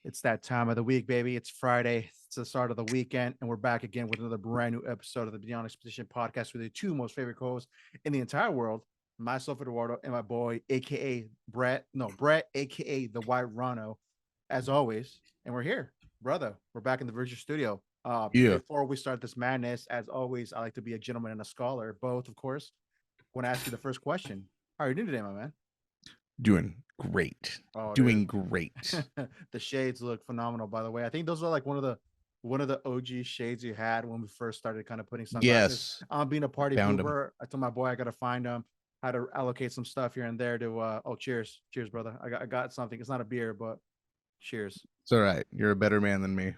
It's that time of the week, baby. It's Friday. It's the start of the weekend, and we're back again with another brand new episode of the Beyond Expedition podcast with the two most favorite co-hosts in the entire world, myself, Eduardo, and my boy, aka Brett. No, Brett, aka the White Rhino, as always. And we're here, brother. We're back in the virtual studio. Yeah, Before we start this madness, as always, I like to be a gentleman and a scholar, both, of course. Want to ask you the first question. How are you doing today, my man? doing great. Oh, dude. Doing great. The shades look phenomenal, by the way. I think those are like one of the OG shades you had when we first started kind of putting sunglasses. Yes, Being a party found him. pooper, I told my boy I gotta find them, how to allocate some stuff here and there to oh cheers. Cheers, brother. I got something. It's not a beer, but cheers. It's all right. You're a better man than me.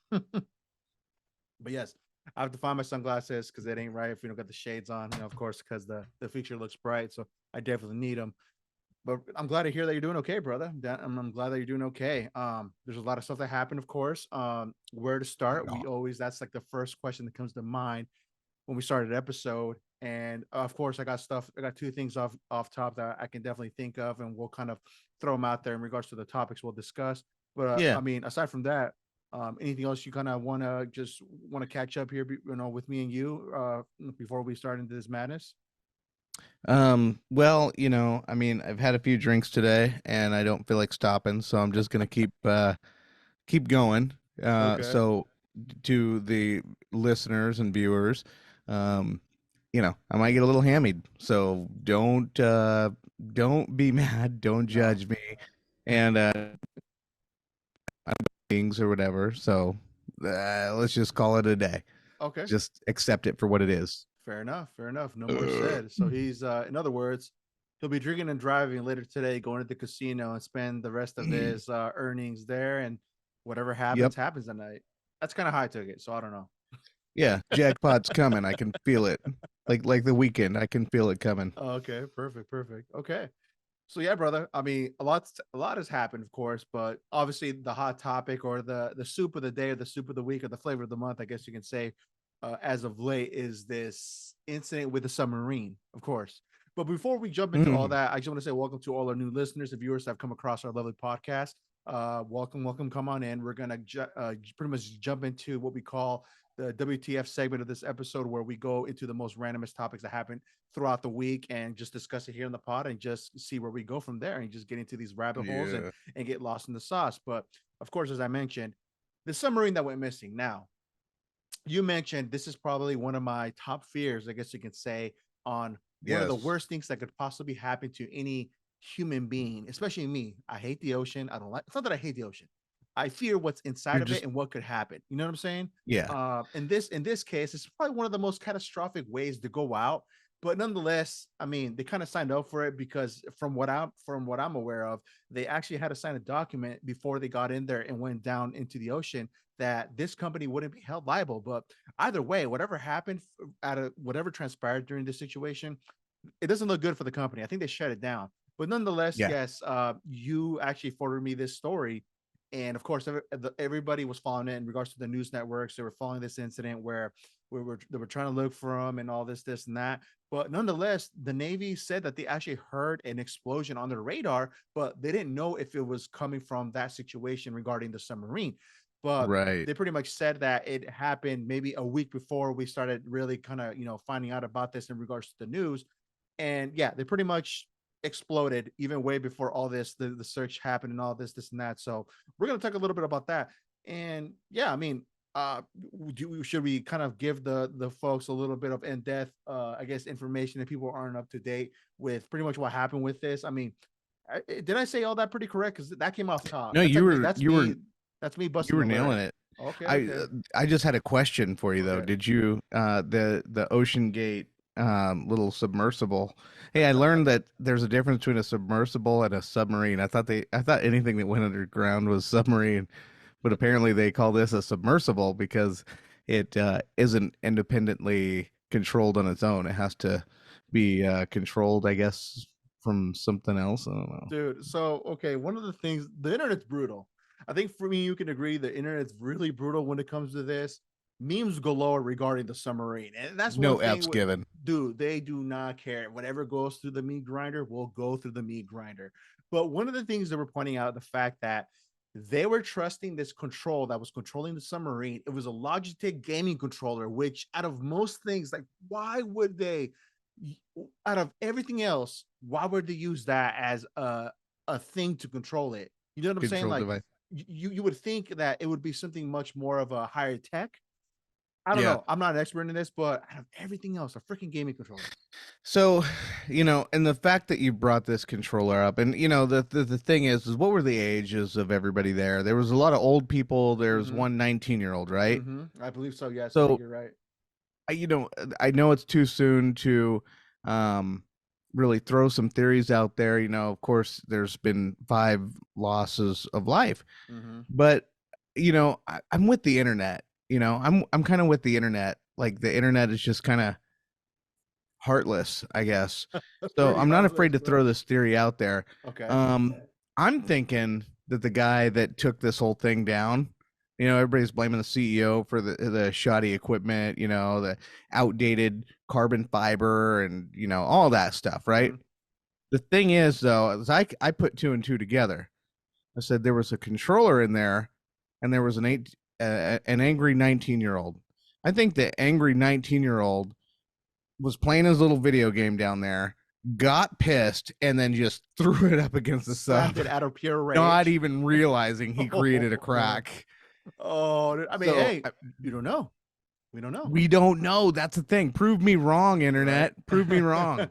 But yes, I have to find my sunglasses because it ain't right if we don't got the shades on, of course, because the feature looks bright. So I definitely need them. But I'm glad to hear that you're doing okay, brother. I'm glad that you're doing okay. There's a lot of stuff that happened, of course. Where to start? Yeah. That's like the first question that comes to mind when we started the episode. And of course, I got two things off top that I can definitely think of, and we'll kind of throw them out there in regards to the topics we'll discuss. But Yeah. I mean, aside from that, anything else you kind of want to catch up here, with me and you before we start into this madness? Well, I mean, I've had a few drinks today and I don't feel like stopping, so I'm just gonna keep going. Okay. So to the listeners and viewers, um, I might get a little hammied. So don't be mad, don't No. judge me. And things or whatever. So let's just call it a day. Okay. Just accept it for what it is. Fair enough. Fair enough. No more said. So he's, in other words, he'll be drinking and driving later today, going to the casino and spend the rest of his earnings there, and whatever Yep. happens that night. That's kind of high ticket, so I don't know. Yeah, jackpot's coming. I can feel it. Like the weekend, I can feel it coming. Okay, perfect, perfect. Okay, so yeah, brother. I mean, a lot has happened, of course, but obviously the hot topic or the soup of the day or the soup of the week or the flavor of the month, I guess you can say, as of late, is this incident with the submarine, of course. But before we jump into all Mm. that, I just want to say welcome to all our new listeners and viewers that have come across our lovely podcast. Welcome, welcome. Come on in. We're gonna pretty much jump into what we call the WTF segment of this episode, where we go into the most randomest topics that happen throughout the week and just discuss it here in the pod and just see where we go from there and just get into these rabbit holes and Yeah. get lost in the sauce. But of course, as I mentioned, the submarine that went missing. Now, you mentioned this is probably one of my top fears, I guess you can say, on one of the Yes. worst things that could possibly happen to any human being, especially me. I hate the ocean. I don't like, it's not that I hate the ocean. I fear what's inside You're of it just and what could happen. You know what I'm saying? yeah. In this case, it's probably one of the most catastrophic ways to go out. But nonetheless, I mean, they kind of signed up for it because from what I'm aware of, they actually had to sign a document before they got in there and went down into the ocean that this company wouldn't be held liable. But either way, whatever happened out of whatever transpired during this situation, it doesn't look good for the company. I think they shut it down. But nonetheless, Yeah. yes, you actually forwarded me this story. And of course, everybody was following it in regards to the news networks. They were following this incident where they were trying to look for him and all this, and that. But nonetheless, the Navy said that they actually heard an explosion on their radar, but they didn't know if it was coming from that situation regarding the submarine. But Right. they pretty much said that it happened maybe a week before we started really kind of finding out about this in regards to the news. And yeah, they pretty much exploded even way before all this the search happened and all this and that. So we're going to talk a little bit about that. And yeah, I mean, should we kind of give the folks a little bit of in-depth I guess information if people aren't up to date with pretty much what happened with this? I mean, did I say all that pretty correct? Because that came off top. No, That's you like me. were That's you were me. That's me you busting were the nailing lyrics. it. Okay, I okay, I just had a question for you though. okay. Did you the Ocean Gate little submersible? Hey, I learned that there's a difference between a submersible and a submarine. I thought anything that went underground was submarine, but apparently they call this a submersible because it isn't independently controlled on its own. It has to be controlled, I guess, from something else. I don't know. Dude, so okay, one of the things, the internet's brutal. I think for me, you can agree the internet's really brutal when it comes to this. Memes galore regarding the submarine. And that's one No thing F's with, given. dude, they do not care. Whatever goes through the meat grinder will go through the meat grinder. But one of the things that we're pointing out, the fact that They were trusting this control that was controlling the submarine. It was a Logitech gaming controller, which out of most things, like why would they, out of everything else, why would they use that as a thing to control it? You know what I'm saying? Control Like device. you would think that it would be something much more of a higher tech. I don't Yeah. know. I'm not an expert in this, but out of everything else, a freaking gaming controller. So, and the fact that you brought this controller up, and the thing is what were the ages of everybody there? There was a lot of old people. There was Mm-hmm. one 19-year-old, right? I believe so. Yes, I think So, you're right. I know it's too soon to um really throw some theories out there. Of course, there's been 5 losses of life, Mm-hmm. but I'm with the internet. I'm kind of with the internet. Like the internet is just kind of heartless, I guess. So Pretty I'm not afraid heartless, to bro. throw this theory out there. Okay. I'm thinking that the guy that took this whole thing down, everybody's blaming the CEO for the shoddy equipment, the outdated carbon fiber and all that stuff, right? Mm-hmm. The thing is though, is I put 2 and 2 together. I said there was a controller in there and there was an angry 19-year-old. I think the angry 19-year-old was playing his little video game down there, got pissed, and then just threw it up against the Slammed sub, it out of pure not rage. even realizing he created a crack. Oh, I mean, So hey, you don't know. We don't know. we don't know. That's the thing. Prove me wrong, Right. internet. Prove me wrong.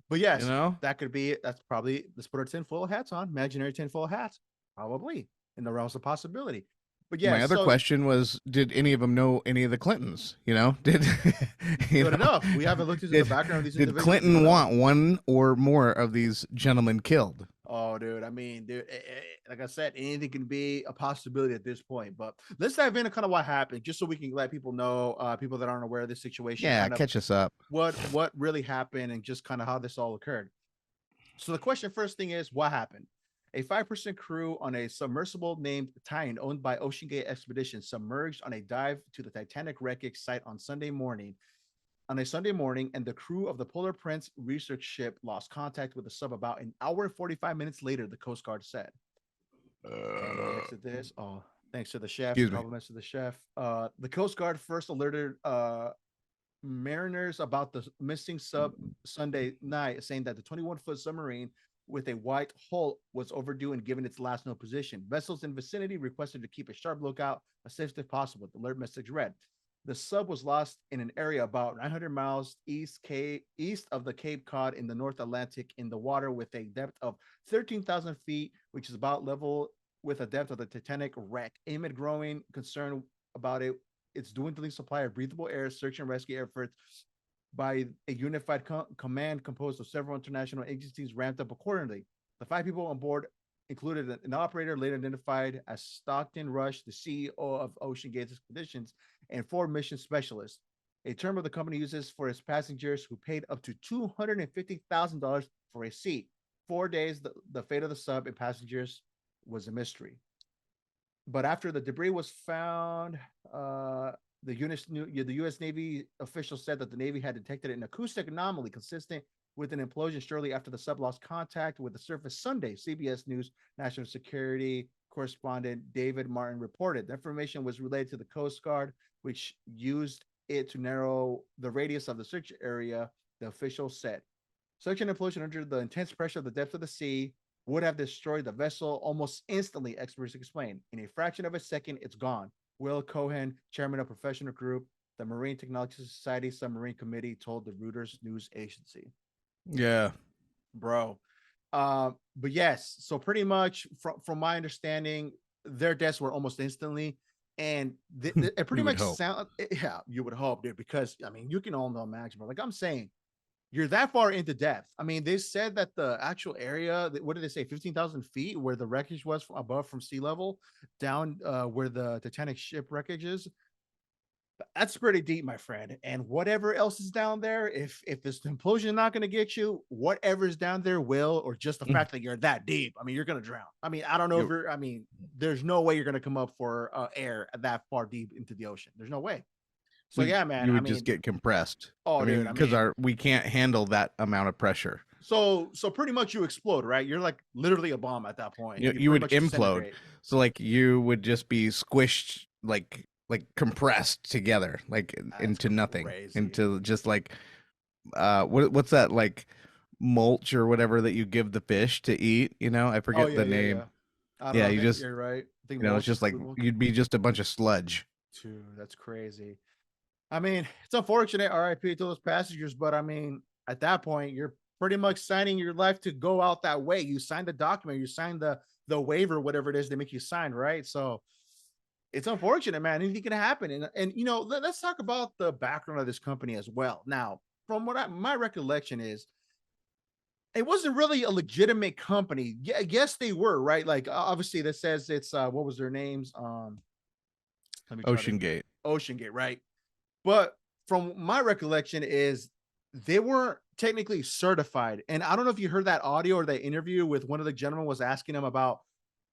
But You yes, know? that could be, that's probably, let's put our tinfoil hats on, imaginary tinfoil hats, probably in the realms of possibility. But My yes, other so question was, did any of them know any of the Clintons? Did good enough. We haven't looked into the did, background of these did individuals. We don't Clinton know. want one or more of these gentlemen killed? Oh, dude. I mean, dude, like I said, anything can be a possibility at this point. But let's dive into kind of what happened, just so we can let people know, people that aren't aware of this situation, Yeah, kind of catch us up. what really happened and just kind of how this all occurred. So the question first thing is, what happened? A 5-person crew on a submersible named Titan, owned by OceanGate Expedition, submerged on a dive to the Titanic wreckage site on Sunday morning. And the crew of the Polar Prince research ship lost contact with the sub about an hour and 45 minutes later, the Coast Guard said. And let me exit this. Oh, thanks to the chef. Excuse me. Compliments to the chef. The Coast Guard first alerted mariners about the missing sub Sunday night, saying that the 21-foot submarine with a white hull was overdue and given its last known position. Vessels in vicinity requested to keep a sharp lookout, assist if possible. The alert message read: the sub was lost in an area about 900 miles east of the Cape Cod in the North Atlantic in the water with a depth of 13,000 feet, which is about level with a depth of the Titanic wreck. Amid growing concern about its dwindling supply of breathable air, search and rescue efforts by a unified command composed of several international agencies ramped up accordingly. The 5 people on board included an operator later identified as Stockton Rush, the CEO of OceanGate Expeditions, and 4 mission specialists, a term of the company uses for its passengers who paid up to $250,000 for a seat. 4 days, the fate of the sub and passengers was a mystery. But after the debris was found, the U.S. Navy officials said that the Navy had detected an acoustic anomaly consistent with an implosion shortly after the sub lost contact with the surface Sunday. CBS News national security correspondent David Martin reported. The information was relayed to the Coast Guard, which used it to narrow the radius of the search area, the officials said. Such an implosion under the intense pressure of the depth of the sea would have destroyed the vessel almost instantly, experts explained. In a fraction of a second, it's gone. Will Cohen, chairman of professional group, the Marine Technology Society Submarine Committee, told the Reuters news agency. Yeah. Bro. But yes, so pretty much from my understanding, their deaths were almost instantly. And it pretty much sound, yeah, you would hope, dude, because I mean, you can all know imagine, but like I'm saying, you're that far into depth. I mean, they said that the actual area, what did they say, 15,000 feet where the wreckage was above from sea level down where the Titanic ship wreckage is. That's pretty deep, my friend. And whatever else is down there, if this implosion is not going to get you, whatever's down there will, or just the fact that you're that deep. I mean, you're going to drown. I mean, I don't know if you're, I mean, there's no way you're going to come up for air that far deep into the ocean. There's no way. So yeah, man. You would I mean, just get compressed. oh, I mean, dude, because we can't handle that amount of pressure. So pretty much you explode, right? You're like literally a bomb at that point. You You you pretty would much implode. disintegrate. So like you would just be squished, like compressed together, like That's into nothing, crazy. into just like what's that, like mulch or whatever that you give the fish to eat, I Oh forget yeah, the yeah, yeah. name. I don't Yeah, know. I you think just, you're right. I think it's mulch is just the like good one. you'd be just a bunch of sludge. Dude, that's crazy. I mean, it's unfortunate, RIP to those passengers, but I mean, at that point, you're pretty much signing your life to go out that way. You signed the document, you signed the waiver, whatever it is they make you sign, right? So it's unfortunate, man. Anything can happen. And let's talk about the background of this company as well. Now, from my recollection is it wasn't really a legitimate company. Yeah, yes, they were, right? Like obviously that says it's what was their names? Let me try to Ocean Gate. Ocean Gate, right? But from my recollection is they weren't technically certified. And I don't know if you heard that audio or that interview with one of the gentlemen was asking them about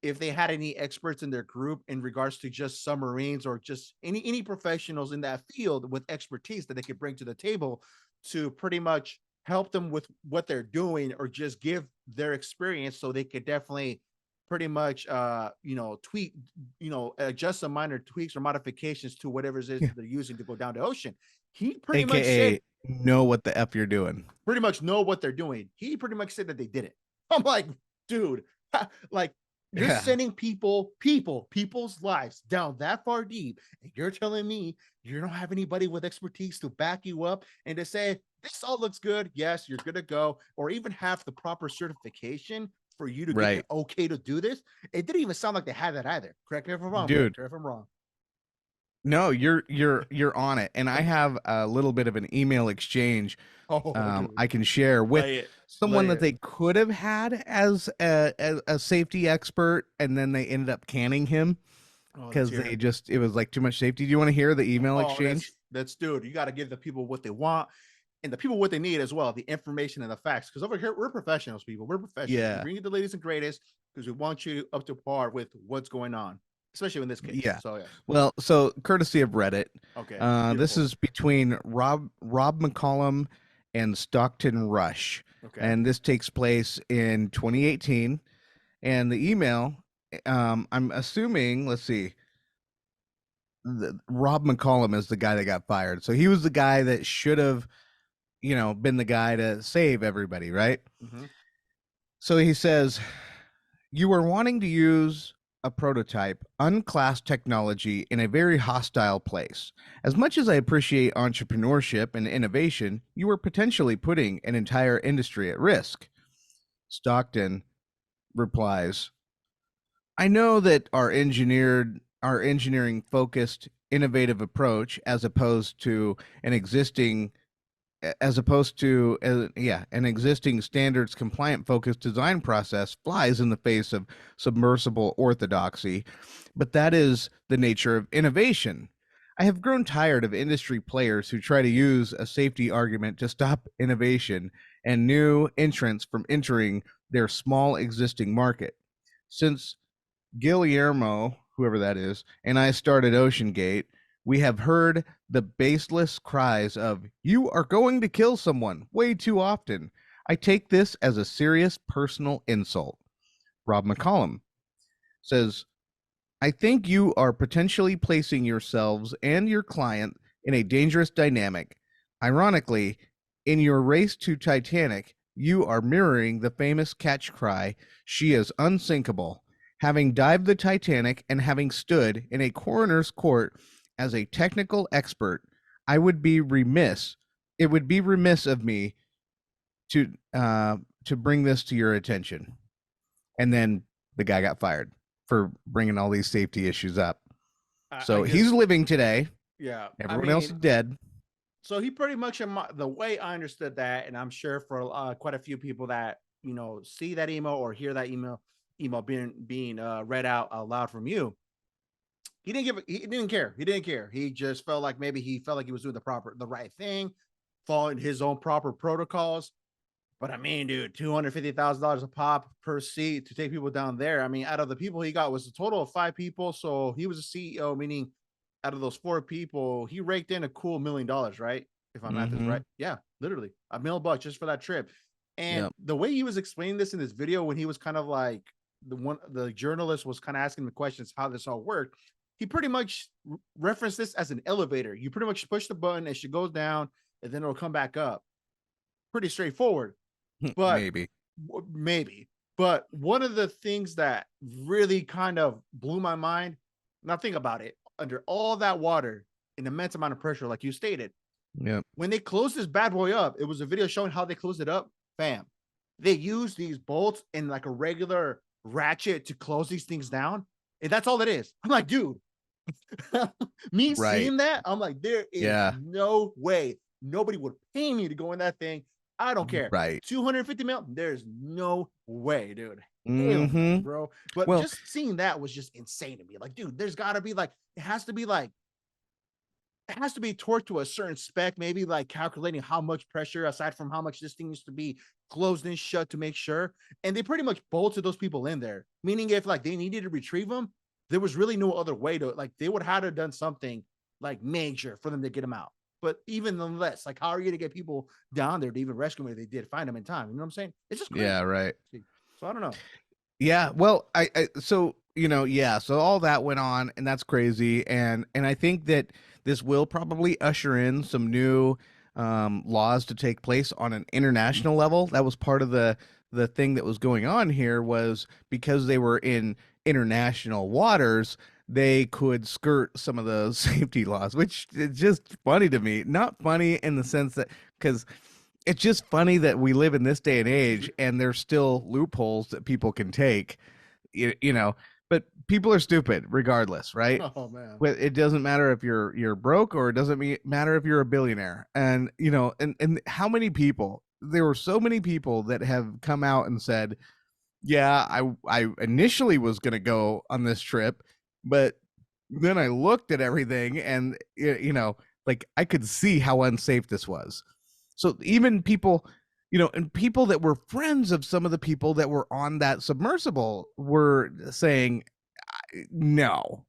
if they had any experts in their group in regards to just submarines or just any professionals in that field with expertise that they could bring to the table to pretty much help them with what they're doing or just give their experience so they could definitely pretty much tweak, adjust some minor tweaks or modifications to whatever it is Yeah. they're using to go down the ocean. He pretty much said AKA know what the F you're doing. pretty much know what they're doing. He pretty much said that they did it. I'm like, dude, like you're Yeah. sending people's lives down that far deep, and you're telling me you don't have anybody with expertise to back you up and to say this all looks good. Yes, you're good to go, or even have the proper certification for you to get the Right. okay to do this. It didn't even sound like they had that either. Correct me if I'm wrong, bro. Dude. Correct if I'm wrong. No, you're on it. And I have a little bit of an email exchange Oh, dude, I can share with lay it, someone lay that it. they could have had as a safety expert, and then they ended up canning him Oh, let's because hear it. it was like too much safety. Do you want to hear the email Oh, exchange? that's dude. You got to give the people what they want and the people what they need as well, the information and the facts. Because over here, we're professionals, people. We're professionals. We Yeah. bring you the latest and greatest because we want you up to par with what's going on, especially in this case. Yeah. So yes. Well, so courtesy of Reddit, Okay. this Beautiful. is between Rob McCollum and Stockton Rush, Okay. and this takes place in 2018. And the email, I'm assuming, let's see, Rob McCollum is the guy that got fired. So he was the guy that should have, been the guy to save everybody, right? Mhm. So he says, you are wanting to use a prototype, unclassed technology in a very hostile place. As much as I appreciate entrepreneurship and innovation, you are potentially putting an entire industry at risk. Stockton replies, I know that our engineering focused innovative approach as opposed to an existing standards compliant focused design process flies in the face of submersible orthodoxy, but that is the nature of innovation. I have grown tired of industry players who try to use a safety argument to stop innovation and new entrants from entering their small existing market. Since Guillermo, whoever that is, and I started Ocean Gate, we have heard the baseless cries of, you are going to kill someone, way too often. I take this as a serious personal insult. Rob McCollum says, I think you are potentially placing yourselves and your client in a dangerous dynamic. Ironically, in your race to Titanic, you are mirroring the famous catch cry, she is unsinkable. Having dived the Titanic and having stood in a coroner's court as a technical expert, I would be remiss. It would be remiss of me to bring this to your attention. And then the guy got fired for bringing all these safety issues up. I So guess. he's living today. Yeah. Everyone else is dead. So he pretty much, the way I understood that, and I'm sure for quite a few people that see that email or hear that email being read out loud from you, he didn't care. He didn't care. He just felt like maybe he felt like he was doing the right thing, following his own proper protocols. But I mean, dude, $250,000 a pop per seat to take people down there. I mean, out of the people he got was a total of 5 people. So he was a CEO, meaning out of those 4 people, he raked in a cool $1 million, right? If my math is Mm-hmm. right. Yeah, literally $1 million just for that trip. And Yeah. the way he was explaining this in this video, when he was kind of like the journalist was kind of asking the questions how this all worked, he pretty much referenced this as an elevator. You pretty much push the button and she goes down and then it'll come back up. Pretty straightforward. But Maybe. maybe. But one of the things that really kind of blew my mind, now think about it, under all that water, an immense amount of pressure, like you stated, Yeah. when they closed this bad boy up, it was a video showing how they closed it up. Fam, they use these bolts and like a regular ratchet to close these things down. And that's all it is. I'm like, dude, me Right. seeing that, I'm like, there is Yeah. no way nobody would pay me to go in that thing. I don't care. Right. 250 mil, there's no way, dude. Hell no, Mm-hmm. bro. But Well, just seeing that was just insane to me. Like, dude, there's got to be like, it has to be like, it has to be torqued to a certain spec, maybe like calculating how much pressure, aside from how much this thing needs to be closed and shut to make sure. And they pretty much bolted those people in there, meaning if like they needed to retrieve them, there was really no other way to like they would have to done something like major for them to get them out. But even nonetheless, like how are you to get people down there to even rescue them if they did find them in time? You know what I'm saying? It's just crazy. yeah, right. So I don't know. Yeah, well, so yeah, so all that went on, and that's crazy, and I think that this will probably usher in some new laws to take place on an international level. That was part of the thing that was going on here, was because they were in international waters, they could skirt some of those safety laws, which is just funny to me. Not funny in the sense that, because it's just funny that we live in this day and age and there's still loopholes that people can take, but people are stupid regardless, right? Oh man. It doesn't matter if you're broke, or it doesn't matter if you're a billionaire. And and how many people, there were so many people that have come out and said, yeah, I initially was going to go on this trip, but then I looked at everything and like I could see how unsafe this was. So even people, and people that were friends of some of the people that were on that submersible were saying, no,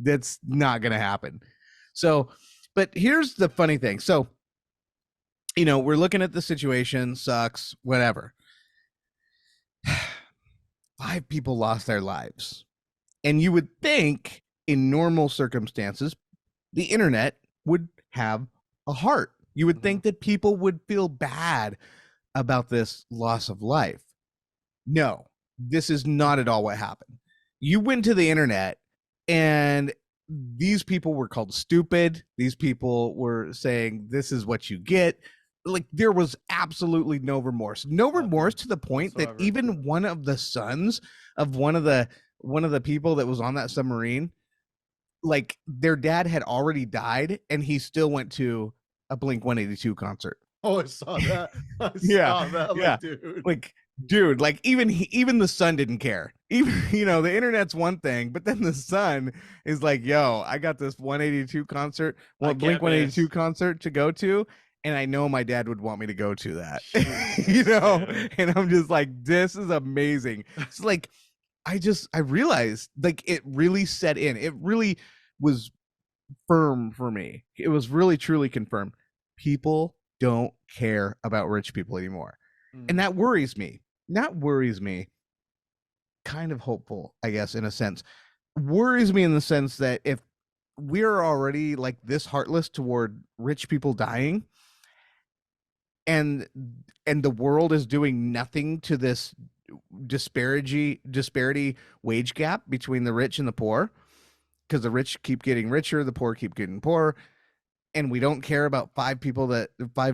that's not going to happen. So, but here's the funny thing. So, we're looking at the situation, sucks, whatever. 5 people lost their lives. And you would think in normal circumstances, the internet would have a heart. You would think that people would feel bad about this loss of life. No, this is not at all what happened. You went to the internet and these people were called stupid. These people were saying, this is what you get. Like, there was absolutely no remorse. No remorse to the point that even one of the sons of one of the people that was on that submarine, like, their dad had already died and he still went to a Blink-182 concert. Oh, I saw that. I Yeah, saw that. yeah. Dude, like even the son didn't care. Even the internet's one thing, but then the son is like, yo, I got this 182 concert, Blink 182 concert to go to, and I know my dad would want me to go to that. And I'm just like, this is amazing. It's like, I realized, like, it really set in. It really was firm for me. It was really truly confirmed. People don't care about rich people anymore. And that worries me. Kind of hopeful, I guess, in a sense. Worries me in the sense that if we're already like this heartless toward rich people dying, and the world is doing nothing to this disparity wage gap between the rich and the poor, because the rich keep getting richer, the poor keep getting poorer, and we don't care about 5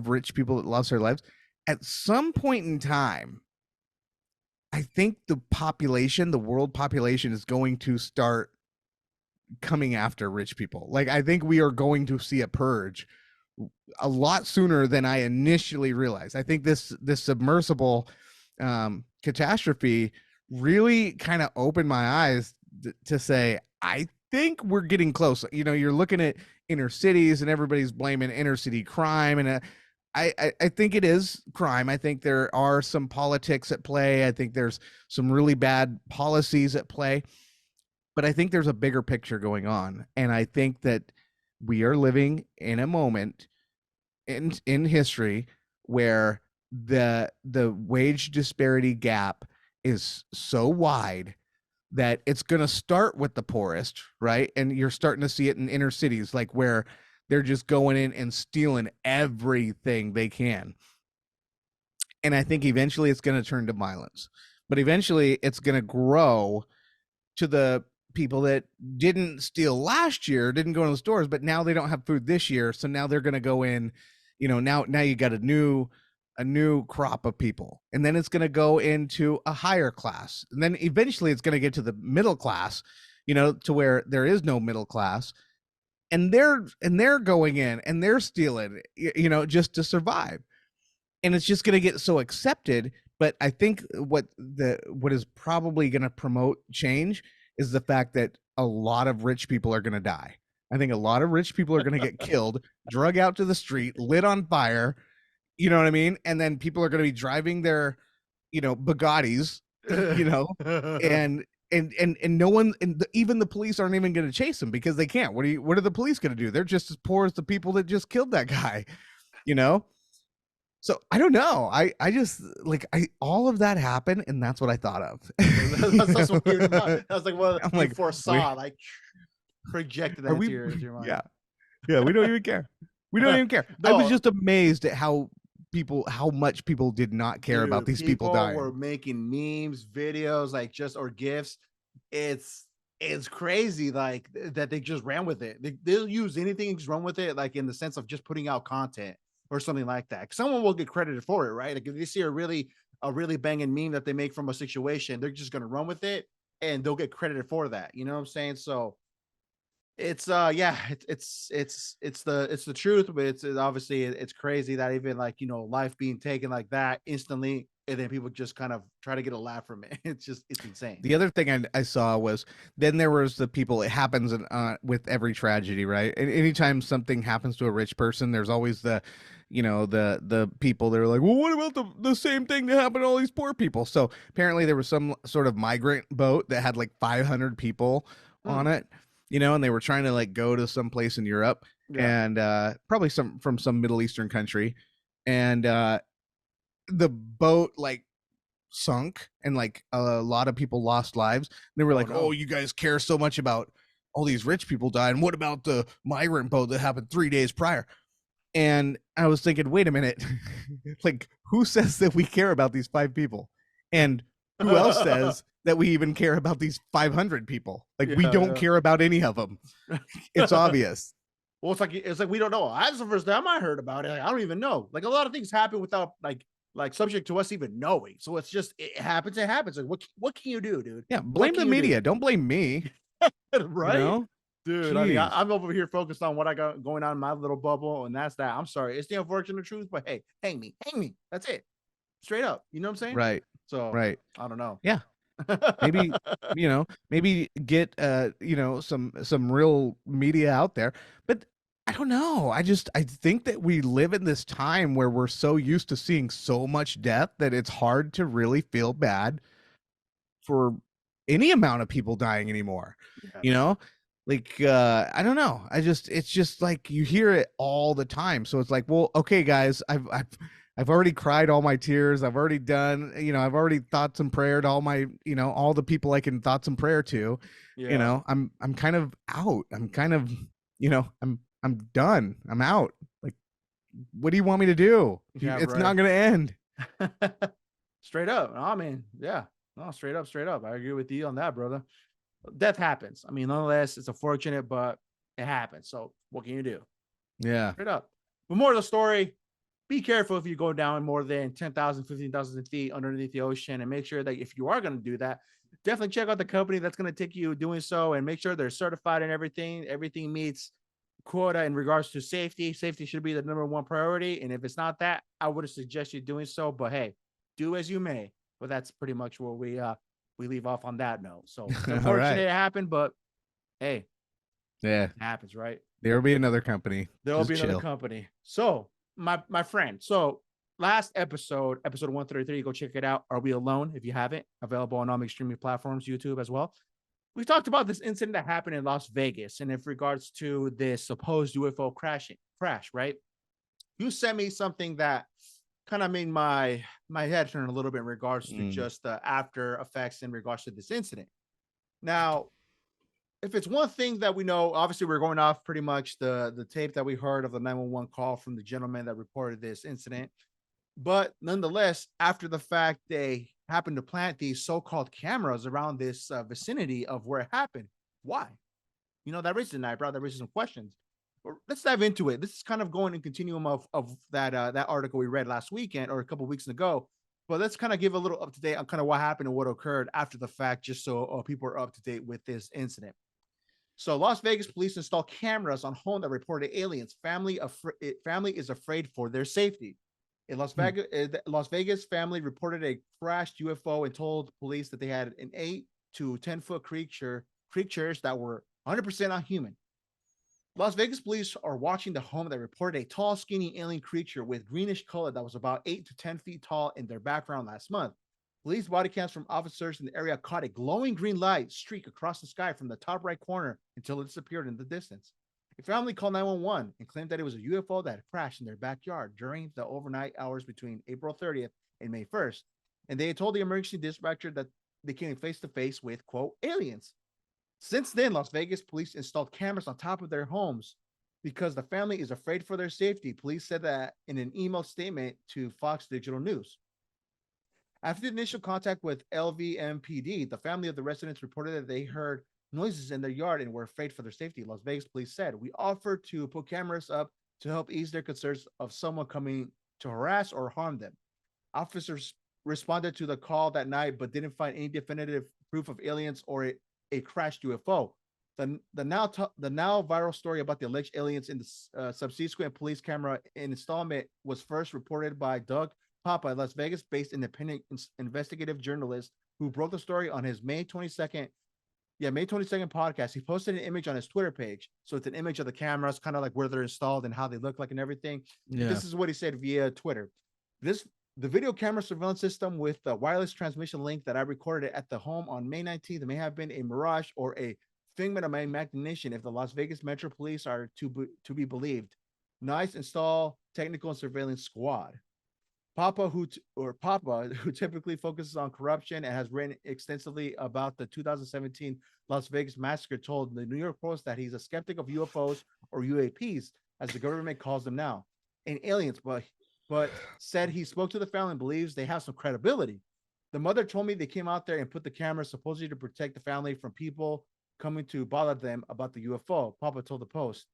rich people that lost their lives. At some point in time, I think the world population is going to start coming after rich people. Like, I think we are going to see a purge a lot sooner than I initially realized. I think this submersible catastrophe really kind of opened my eyes to say, I think we're getting close. You're looking at inner cities and everybody's blaming inner city crime, and I think it is crime. I think there are some politics at play. I think there's some really bad policies at play, but I think there's a bigger picture going on. And I think that we are living in a moment in history where the wage disparity gap is so wide that it's going to start with the poorest, right? And you're starting to see it in inner cities, like where they're just going in and stealing everything they can. And I think eventually it's going to turn to violence, but eventually it's going to grow to the people that didn't steal last year, didn't go to the stores, but now they don't have food this year. So now they're going to go in, now you got a new crop of people, and then it's going to go into a higher class, and then eventually it's going to get to the middle class, to where there is no middle class, and they're going in and they're stealing, just to survive, and it's just going to get so accepted. But I think what is probably going to promote change is the fact that a lot of rich people are going to die. I think a lot of rich people are going to get killed, drug out to the street, lit on fire. You know what I mean? And then people are going to be driving their, Bugattis, and no one, and even the police aren't even going to chase them because they can't. What are the police going to do? They're just as poor as the people that just killed that guy, So I don't know. I just all of that happened, and that's what I thought of. That's what you I was like, well, I'm you like, foresaw, like projected that into your mind. Yeah, we don't even care. We don't even care. I was just amazed at how much people did not care about these people dying. Were making memes, videos, like or GIFs. It's crazy, like that they just ran with it. They'll use anything and just run with it, like in the sense of just putting out content or something like that. Someone will get credited for it, right? Like if they see a really banging meme that they make from a situation, they're just gonna run with it and they'll get credited for that. You know what I'm saying? So it's it's the truth, but it's obviously it's crazy that even life being taken like that instantly, and then people just kind of try to get a laugh from it. It's insane. The other thing I saw was then there was the people. It happens with every tragedy, right? And anytime something happens to a rich person, there's always the people that are like, well, what about the same thing that happened to all these poor people? So apparently there was some sort of migrant boat that had like 500 people on it, and they were trying to go to some place in Europe, and probably from some Middle Eastern country, and the boat sunk, and a lot of people lost lives. And they were oh, you guys care so much about all these rich people dying. What about the migrant boat that happened 3 days prior? And I was thinking, wait a minute, who says that we care about these 5 people? And who else says that we even care about these 500 people? We don't care about any of them. It's obvious. Well, it's like we don't know. That's the first time I heard about it. I don't even know. A lot of things happen without subject to us even knowing. So it's just, it happens. What can you do, dude? Yeah, blame the media. Don't blame me. Right? Dude, I mean, I'm over here focused on what I got going on in my little bubble, and that's that. I'm sorry. It's the unfortunate truth, but hey, hang me. That's it. Straight up. You know what I'm saying? Right. So, right. I don't know. Yeah. Maybe, maybe get, some real media out there, but I don't know. I think that we live in this time where we're so used to seeing so much death that it's hard to really feel bad for any amount of people dying anymore. Yeah. I don't know. It's just you hear it all the time. So it's well, okay, guys, I've already cried all my tears. I've already done, I've already thought some prayer to all my, all the people I can thought some prayer to. Yeah. I'm kind of out. I'm kind of, I'm done. I'm out. What do you want me to do? Yeah, it's not going to end. Straight up. I mean, yeah. No, straight up. I agree with you on that, brother. Death happens. I mean, nonetheless, it's unfortunate, but it happens. So what can you do? Yeah. Straight up. But more of the story, be careful if you go down more than 10,000, 15,000 feet underneath the ocean, and make sure that if you are going to do that, definitely check out the company that's going to take you doing so, and make sure they're certified and everything meets quota in regards to safety. Safety should be the number one priority. And if it's not that, I would suggest you doing so, but hey, do as you may. But that's pretty much where we leave off on that note. So it's unfortunate it happened, but hey, yeah, it happens, right? There'll be another company. There'll be another company. So my friend, so last episode 133, go check it out. Are We Alone? If you haven't, available on all major streaming platforms, YouTube as well. We talked about this incident that happened in Las Vegas, and in regards to this supposed UFO crash, right? You sent me something that kind of made my head turn a little bit in regards to Mm. just the after effects in regards to this incident. Now, if it's one thing that we know, obviously we're going off pretty much the tape that we heard of the 911 call from the gentleman that reported this incident. But nonetheless, after the fact, they happened to plant these so-called cameras around this vicinity of where it happened. Why? That raises an eyebrow. That raises some questions. But let's dive into it. This is kind of going in continuum of that article we read last weekend or a couple weeks ago. But let's kind of give a little up to date on kind of what happened and what occurred after the fact, just so people are up to date with this incident. So, Las Vegas police install cameras on home that reported aliens. Family is afraid for their safety. In Hmm. Las Vegas family reported a crashed UFO and told police that they had an 8 to 10 foot creatures that were 100% unhuman. Las Vegas police are watching the home that reported a tall, skinny alien creature with greenish color that was about 8 to 10 feet tall in their background last month. Police body cams from officers in the area caught a glowing green light streak across the sky from the top right corner until it disappeared in the distance. A family called 911 and claimed that it was a UFO that had crashed in their backyard during the overnight hours between April 30th and May 1st. And they had told the emergency dispatcher that they came face to face with, quote, aliens. Since then, Las Vegas police installed cameras on top of their homes because the family is afraid for their safety. Police said that in an email statement to Fox Digital News. After the initial contact with LVMPD, the family of the residents reported that they heard noises in their yard and were afraid for their safety. Las Vegas police said, "We offered to put cameras up to help ease their concerns of someone coming to harass or harm them." Officers responded to the call that night, but didn't find any definitive proof of aliens or a crashed UFO. The now viral story about the alleged aliens in the subsequent police camera installment was first reported by Doug Papa, a Las Vegas-based independent investigative journalist who broke the story on his May 22nd podcast. He posted an image on his Twitter page. So it's an image of the cameras, kind of like where they're installed and how they look like and everything. Yeah. This is what he said via Twitter. The video camera surveillance system with the wireless transmission link that I recorded at the home on May 19th may have been a mirage or a figment of my imagination if the Las Vegas Metro Police are to be believed. Nice install technical and surveillance squad. Papa, who typically focuses on corruption and has written extensively about the 2017 Las Vegas massacre, told the New York Post that he's a skeptic of UFOs or UAPs, as the government calls them now, and aliens, but said he spoke to the family and believes they have some credibility. The mother told me they came out there and put the camera supposedly to protect the family from people coming to bother them about the UFO. Papa told the Post.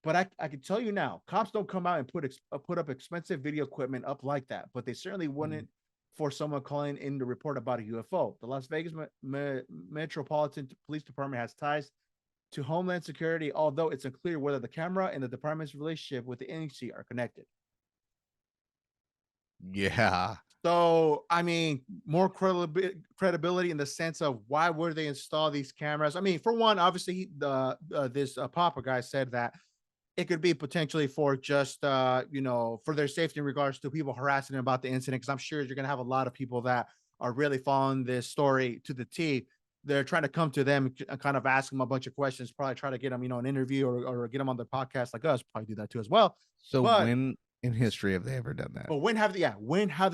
But I can tell you now, cops don't come out and put up expensive video equipment up like that. But they certainly Mm. wouldn't for someone calling in to report about a UFO. The Las Vegas Metropolitan Police Department has ties to Homeland Security, although it's unclear whether the camera and the department's relationship with the agency are connected. Yeah. So, I mean, more credibility in the sense of why would they install these cameras? I mean, for one, obviously, the this Papa guy said that it could be potentially for just for their safety in regards to people harassing them about the incident. Because I'm sure you're gonna have a lot of people that are really following this story to the T. They're trying to come to them and kind of ask them a bunch of questions, probably try to get them, an interview or get them on their podcast like us. Probably do that too as well. So But when in history have they ever done that? when have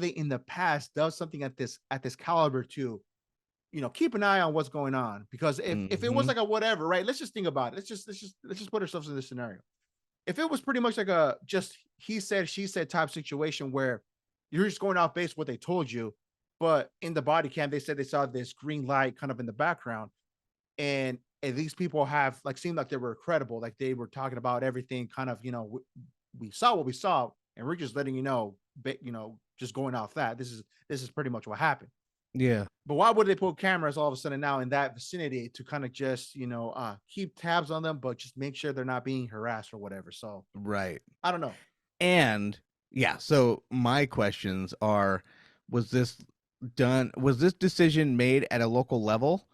they in the past done something at this caliber to keep an eye on what's going on? Because if it was Hmm. like a whatever, right? Let's just think about it. Let's just put ourselves in this scenario. If it was pretty much like a just he said, she said type situation where you're just going off base what they told you, but in the body cam, they said they saw this green light kind of in the background. And these people have like seemed like they were credible, like they were talking about everything kind of, we saw what we saw, and we're just letting just going off that. This is pretty much what happened. Yeah. But why would they put cameras all of a sudden now in that vicinity to kind of just, keep tabs on them, but just make sure they're not being harassed or whatever? So Right. I don't know. And yeah, so my questions are, was this was this decision made at a local level,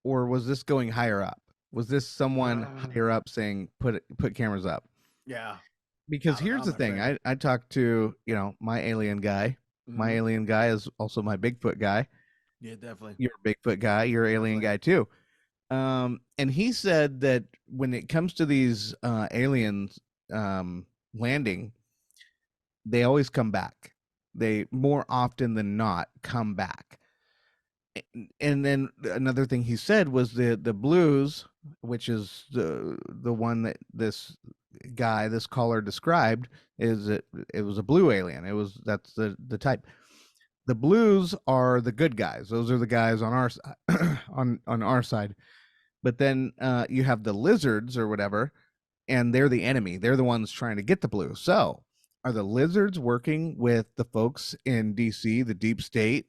or was this going higher up? Was this someone Uh, higher up saying put cameras up? yeah, Because I don't here's know, the my thing. friend. I talked to, my alien guy. My Hmm. alien guy is also my Bigfoot guy. Yeah, definitely, You're a Bigfoot guy, you're an alien definitely. guy too. And he said that when it comes to these aliens landing, they always come back. they more often than not come back. And then another thing he said was the blues, which is the one that this caller described, is it was a blue alien. That's the type. The blues are the good guys. Those are the guys on our side, on our side. But then you have the lizards or whatever, and they're the enemy. They're the ones trying to get the blue. So are the lizards working with the folks in DC, the deep state,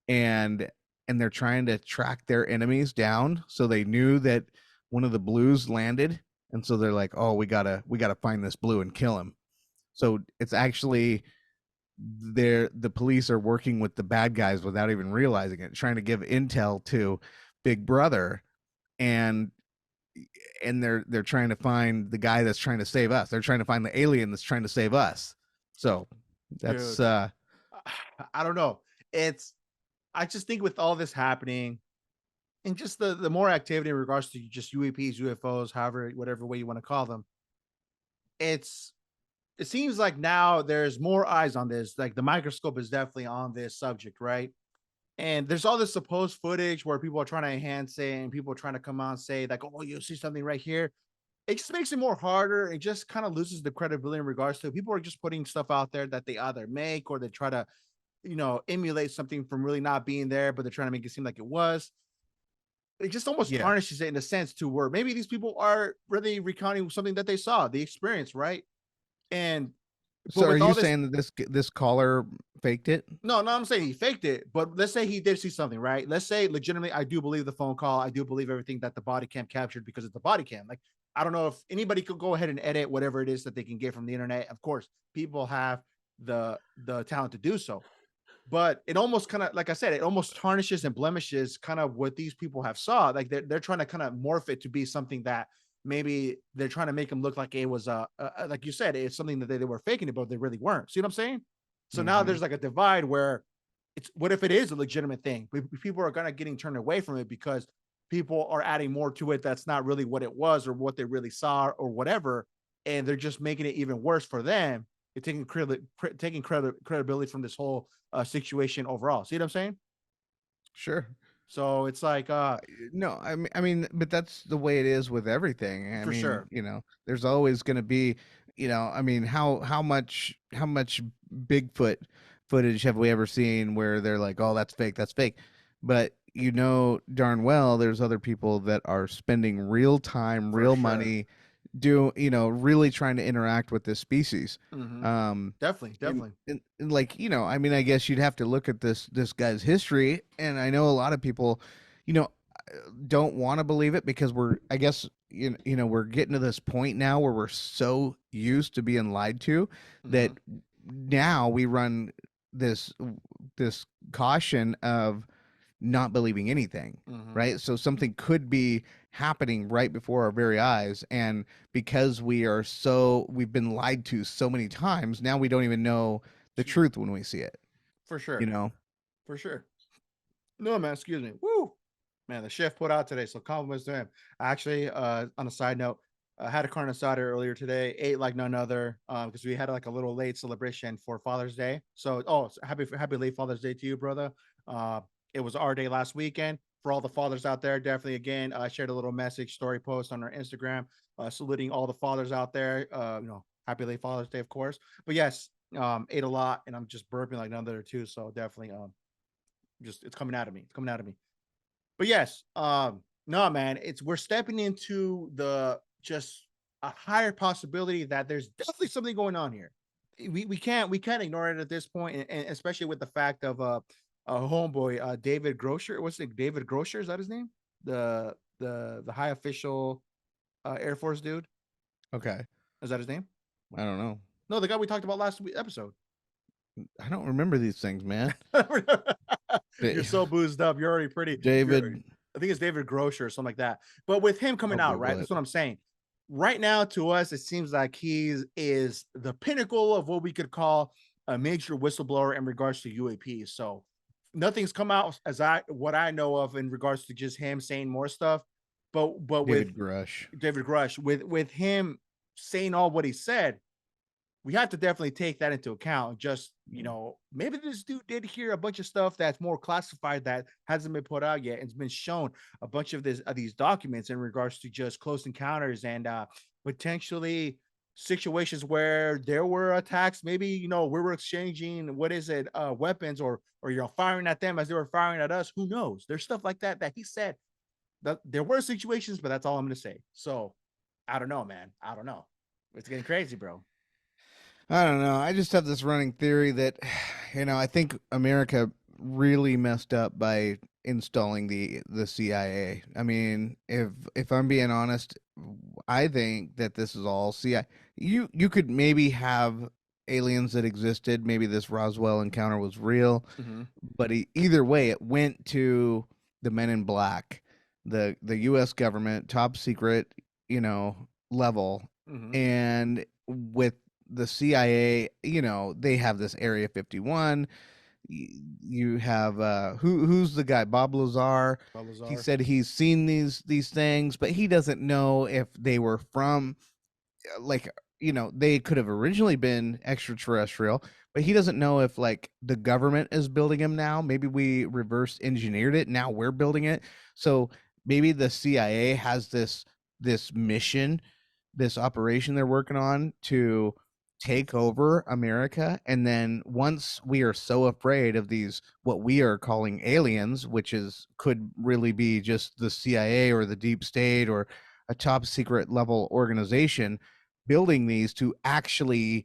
and they're trying to track their enemies down? So they knew that one of the blues landed, and so they're like, oh, we gotta find this blue and kill him. So it's actually the police are working with the bad guys without even realizing it, trying to give intel to Big Brother, and they're trying to find the guy that's trying to save us. They're trying to find the alien that's trying to save us. So that's Dude, I don't know. It's I just think with all this happening and just the more activity in regards to just UAPs, UFOs, however, whatever way you want to call them, it's it seems like now there's more eyes on this. Like the microscope is definitely on this subject, right? And there's all this supposed footage where people are trying to enhance it and people are trying to come out and say, like, oh, you see something right here. It just makes it more harder. It just kind of loses the credibility in regards to people are just putting stuff out there that they either make or they try to, emulate something from really not being there, but they're trying to make it seem like it was. It just almost yeah. tarnishes it in a sense to where maybe these people are really recounting something that they saw, the experience, right? And but So are with you all this, saying that this caller faked it? no, I'm saying he faked it, but let's say he did see something, right? Let's say legitimately, I do believe the phone call. I do believe everything that the body cam captured because it's the body cam. Like, I don't know if anybody could go ahead and edit whatever it is that they can get from the internet. Of course, people have the talent to do so. But it almost kind of, like I said, it almost tarnishes and blemishes kind of what these people have saw. Like they're trying to kind of morph it to be something that maybe they're trying to make them look like it was like you said, it's something that they were faking it, but they really weren't. See what I'm saying? So now Mm-hmm. there's like a divide where it's what if it is a legitimate thing? But people are kind of getting turned away from it because people are adding more to it that's not really what it was or what they really saw or whatever, and they're just making it even worse for them. It's taking credibility from this whole situation overall. See what I'm saying? Sure. So it's like, No, but that's the way it is with everything. I for mean, sure. there's always going to be, how much Bigfoot footage have we ever seen where they're like, oh, that's fake. But darn well there's other people that are spending real time, For real sure. money, really trying to interact with this species. Hmm. Um, Definitely, and, definitely. and like, I guess you'd have to look at this guy's history, and I know a lot of people, you know, don't want to believe it because we're, I guess, we're getting to this point now where we're so used to being lied to that Hmm. now we run this this caution of not believing anything, Hmm. right? So something could be happening right before our very eyes, and because we've been lied to so many times, now we don't even know the Excuse me. truth when we see it, For you sure. know. For sure. No, man, excuse me. Woo. Man, the chef put out today, so compliments to him. Actually, on a side note, I had a carne asada earlier today, ate like none other, because we had like a little late celebration for Father's Day. So, happy late Father's Day to you, brother. Uh, it was our day last weekend. For all the fathers out there, definitely again, I shared a little message story post on our Instagram, saluting all the fathers out there. Happy late Father's Day, of course. But yes, ate a lot, and I'm just burping like none other too. So definitely, just it's coming out of me. It's coming out of me. But yes, no, man, it's we're stepping into the just a higher possibility that there's definitely something going on here. We can't ignore it at this point, and especially with the fact of a homeboy, David Grosher. What's it? David Grosher, is that his name? The high official Air Force dude. Okay. Is that his name? I don't know. No, the guy we talked about last episode. I don't remember these things, man. You're Da- so boozed up. You're already pretty. You're. David, I think it's David Grosher or something like that. But with him I'll coming out, right? Google That's it. what I'm saying. Right now, to us, it seems like he is the pinnacle of what we could call a major whistleblower in regards to UAP. So nothing's come out as what I know of in regards to just him saying more stuff. But with David Grush. David Grush, with him saying all what he said, we have to definitely take that into account. Just, maybe this dude did hear a bunch of stuff that's more classified that hasn't been put out yet. And it's been shown a bunch of these documents in regards to just close encounters and potentially situations where there were attacks. Maybe, we were exchanging what is it, weapons or firing at them as they were firing at us. Who knows? There's stuff like that he said that there were situations, but that's all I'm gonna say. So I don't know, man. I don't know. It's getting crazy, bro. I don't know. I just have this running theory that, I think America really messed up by installing the CIA. I mean, if I'm being honest, I think that this is all CIA. You could maybe have aliens that existed. Maybe this Roswell encounter was real, Mhm. but either way, it went to the Men in Black, the U.S. government, top secret, level, Mhm. and with the CIA, they have this Area 51. You have who's the guy? Bob Lazar. He Balazar. said he's seen these things, but he doesn't know if they were from like they could have originally been extraterrestrial, but he doesn't know if like the government is building them now. Maybe we reverse engineered it, now we're building it. So maybe the CIA has this mission, this operation they're working on to take over America. And then once we are so afraid of these what we are calling aliens, which is could really be just the CIA or the deep state or a top secret level organization building these to actually